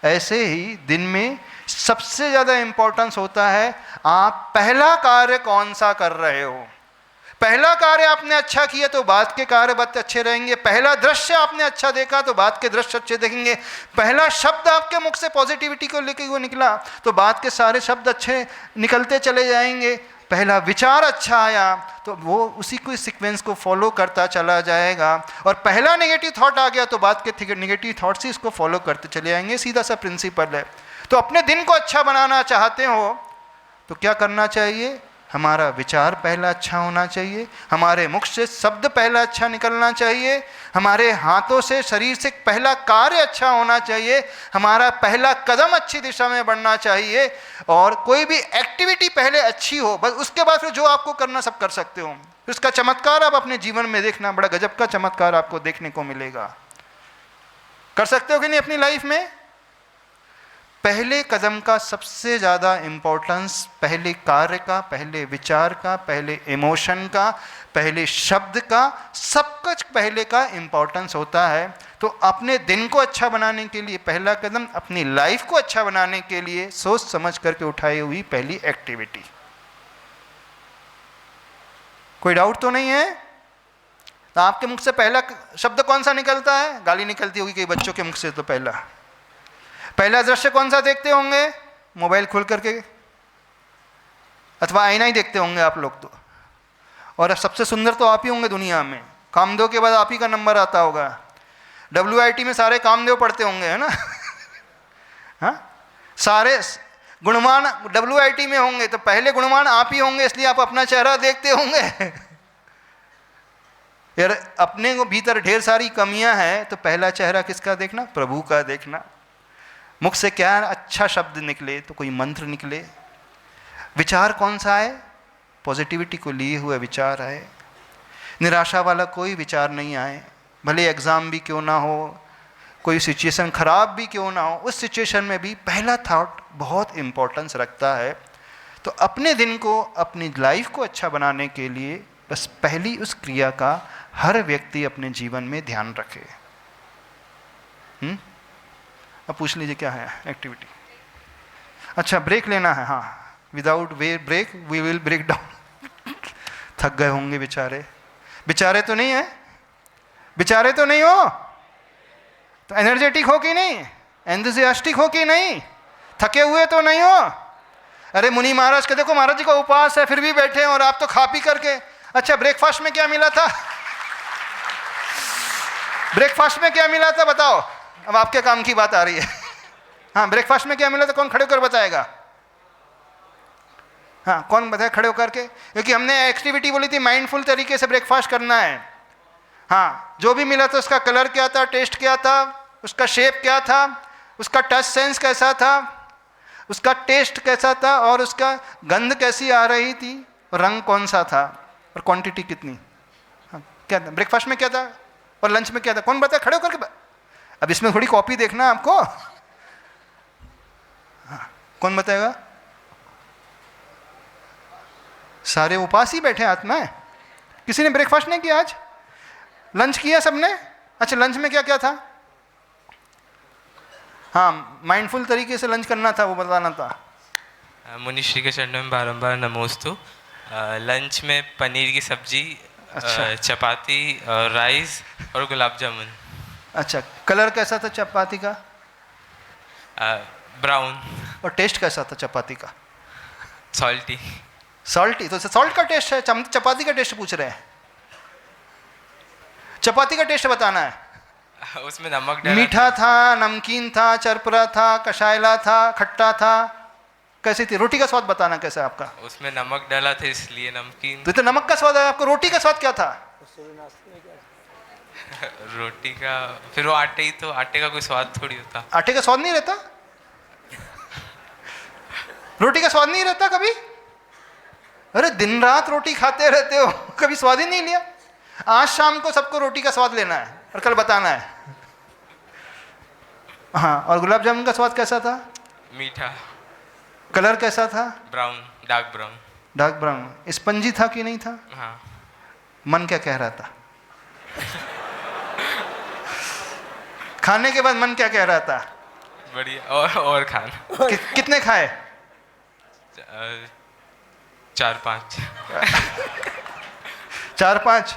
ऐसे ही दिन में सबसे ज़्यादा इंपॉर्टेंस होता है आप पहला कार्य कौन सा कर रहे हो। पहला कार्य आपने अच्छा किया तो बाद के कार्य बहुत अच्छे रहेंगे। पहला दृश्य आपने अच्छा देखा तो बाद के दृश्य अच्छे देखेंगे। पहला शब्द आपके मुख से पॉजिटिविटी को लेकर वो निकला तो बाद के सारे शब्द अच्छे निकलते चले जाएंगे। पहला विचार अच्छा आया तो वो उसी को सीक्वेंस को फॉलो करता चला जाएगा। और पहला नेगेटिव थॉट आ गया तो बाद के नेगेटिव थॉट से इसको फॉलो करते चले जाएंगे। सीधा सा प्रिंसिपल है। तो अपने दिन को अच्छा बनाना चाहते हो तो क्या करना चाहिए? हमारा विचार पहला अच्छा होना चाहिए, हमारे मुख से शब्द पहला अच्छा निकलना चाहिए, हमारे हाथों से शरीर से पहला कार्य अच्छा होना चाहिए, हमारा पहला कदम अच्छी दिशा में बढ़ना चाहिए और कोई भी एक्टिविटी पहले अच्छी हो, बस उसके बाद फिर जो आपको करना सब कर सकते हो। फिर उसका चमत्कार आप अपने जीवन में देखना, बड़ा गजब का चमत्कार आपको देखने को मिलेगा। कर सकते हो कि नहीं अपनी लाइफ में? पहले कदम का सबसे ज़्यादा इम्पोर्टेंस पहले कार्य का, पहले विचार का, पहले इमोशन का, पहले शब्द का, सब कुछ पहले का इम्पोर्टेंस होता है। तो अपने दिन को अच्छा बनाने के लिए पहला कदम, अपनी लाइफ को अच्छा बनाने के लिए सोच समझ करके उठाई हुई पहली एक्टिविटी। कोई डाउट तो नहीं है? तो आपके मुख से पहला शब्द कौन सा निकलता है? गाली निकलती होगी कई बच्चों के मुख से। तो पहला दृश्य कौन सा देखते होंगे? मोबाइल खोल करके अथवा आईना ही देखते होंगे आप लोग तो। और सबसे सुंदर तो आप ही होंगे दुनिया में। कामदेव के बाद आप ही का नंबर आता होगा। WIT में सारे कामदेव पढ़ते होंगे, है ना? हाँ, सारे गुणवान WIT में होंगे तो पहले गुणवान आप ही होंगे, इसलिए आप अपना चेहरा देखते होंगे। यार अपने को भीतर ढेर सारी कमियां हैं तो पहला चेहरा किसका देखना? प्रभु का देखना। मुख से क्या अच्छा शब्द निकले तो कोई मंत्र निकले। विचार कौन सा है? पॉजिटिविटी को लिए हुए विचार आए। निराशा वाला कोई विचार नहीं आए। भले एग्ज़ाम भी क्यों ना हो, कोई सिचुएशन खराब भी क्यों ना हो, उस सिचुएशन में भी पहला थॉट बहुत इम्पोर्टेंस रखता है। तो अपने दिन को, अपनी लाइफ को अच्छा बनाने के लिए बस पहली उस क्रिया का हर व्यक्ति अपने जीवन में ध्यान रखे। अब पूछ लीजिए क्या है एक्टिविटी। अच्छा, ब्रेक लेना है। हाँ, without way break we will break down. थक गए होंगे बेचारे। बेचारे तो नहीं है? बेचारे तो नहीं हो? तो एनर्जेटिक हो कि नहीं? एंथुसियास्टिक हो कि नहीं? थके हुए तो नहीं हो? अरे मुनि महाराज के देखो, महाराज जी का उपवास है फिर भी बैठे हैं और आप तो खा पी करके। अच्छा, ब्रेकफास्ट में क्या मिला था? ब्रेकफास्ट में क्या मिला था बताओ? अब आपके काम की बात आ रही है। हाँ, ब्रेकफास्ट में क्या मिला था? कौन खड़े होकर बताएगा? हाँ, कौन बताए खड़े होकर के? क्योंकि हमने एक्टिविटी बोली थी माइंडफुल तरीके से ब्रेकफास्ट करना है। हाँ, जो भी मिला था उसका कलर क्या था, टेस्ट क्या था, उसका शेप क्या था, उसका टच सेंस कैसा था, उसका टेस्ट कैसा था, और उसका गंध कैसी आ रही थी, रंग कौन सा था, और क्वांटिटी कितनी। हाँ, क्या था ब्रेकफास्ट में, क्या था, और लंच में क्या था? कौन बताए खड़े होकर के? अब इसमें थोड़ी कॉपी देखना आपको। हाँ, कौन बताएगा? सारे उपास ही बैठे हाथ में। किसी ने ब्रेकफास्ट नहीं किया आज? लंच किया सबने? अच्छा, लंच में क्या क्या था? हाँ, माइंडफुल तरीके से लंच करना था, वो बताना था। मुनिश्री के चरणों में बारंबार नमोस्तु। लंच में पनीर की सब्जी, अच्छा। चपाती, राइस और गुलाब जामुन। अच्छा, कलर कैसा था चपाती का? ब्राउन। और टेस्ट कैसा था चपाती का? सॉल्टी। सॉल्टी? तो सॉल्ट का टेस्ट है, चपाती का टेस्ट पूछ रहे हैं। चपाती का टेस्ट बताना है। उसमें नमक डाला। मीठा था, नमकीन था, चरपरा था, कषायला था, खट्टा था, कैसी थी? रोटी का स्वाद बताना कैसा है आपका? उसमें नमक डाला था इसलिए नमकीन। तो नमक का स्वाद है आपको। रोटी का स्वाद क्या था? रोटी का फिर वो आटे ही, तो आटे का कोई स्वाद थोड़ी होता। आटे का स्वाद नहीं रहता? रोटी का स्वाद नहीं रहता कभी? अरे दिन रात रोटी खाते रहते हो, कभी स्वाद ही नहीं लिया? आज शाम को सबको रोटी का स्वाद लेना है और कल बताना है। हाँ, और गुलाब जामुन का स्वाद कैसा था? मीठा। कलर कैसा था? Brown, dark brown. Dark brown. Spongy था कि नहीं था? हाँ। मन क्या कह रहा था? खाने के बाद मन क्या कह रहा था? बढ़िया। और खाना। कितने खाए? 4-5। 4-5?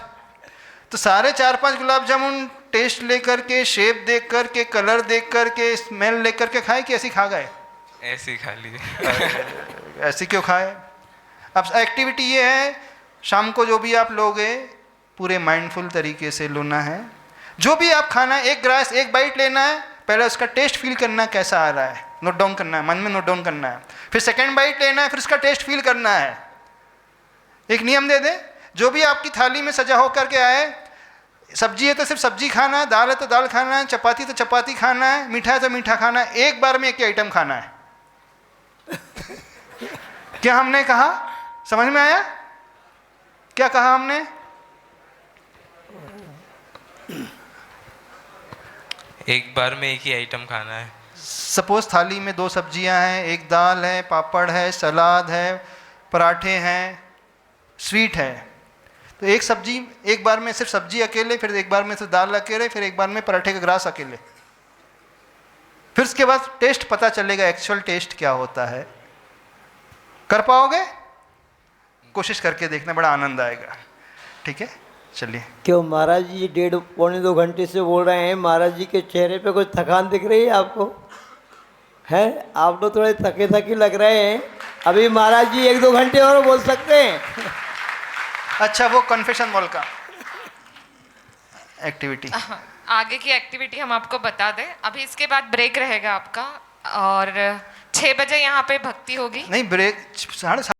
तो सारे 4-5 गुलाब जामुन टेस्ट लेकर के, शेप देख करके, कलर देख करके, स्मेल लेकर के खाए कि ऐसे खा गए? ऐसे ही खा लिए। ऐसे क्यों खाए? अब एक्टिविटी ये है, शाम को जो भी आप लोगे पूरे माइंडफुल तरीके से लेना है। जो भी आप खाना है, एक ग्रास, एक बाइट लेना है, पहले उसका टेस्ट फील करना है कैसा आ रहा है, नोट डाउन करना है, मन में नोट डाउन करना है। फिर सेकेंड बाइट लेना है, फिर उसका टेस्ट फील करना है। एक नियम दे दे, जो भी आपकी थाली में सजा होकर के आए, सब्जी है तो सिर्फ सब्जी खाना है, दाल है तो दाल खाना है, चपाती तो चपाती खाना है, मीठा है तो मीठा खाना है, एक बार में एक ही आइटम खाना है। क्या हमने कहा? समझ में आया? क्या कहा हमने? एक बार में एक ही आइटम खाना है। सपोज थाली में 2 सब्जियां हैं, एक दाल है, पापड़ है, सलाद है, पराठे हैं, स्वीट है। तो एक सब्जी, एक बार में सिर्फ सब्जी अकेले, फिर एक बार में सिर्फ दाल अकेले, फिर एक बार में पराठे का ग्रास अकेले। फिर उसके बाद टेस्ट पता चलेगा, एक्चुअल टेस्ट क्या होता है। कर पाओगे? कोशिश करके देखना, बड़ा आनंद आएगा। ठीक है, चलिए। क्यों महाराज जी 1.5-2 घंटे से बोल रहे हैं, महाराज जी के चेहरे पे कुछ थकान दिख रही है आपको? है, आप लोग थोड़े थके थके लग रहे हैं। अभी महाराज जी 1-2 घंटे और बोल सकते हैं। अच्छा, वो कन्फेशन वॉल का एक्टिविटी, आगे की एक्टिविटी हम आपको बता दें। अभी इसके बाद ब्रेक रहेगा आपका, और 6 बजे यहाँ पे भक्ति होगी। नहीं ब्रेक 7:30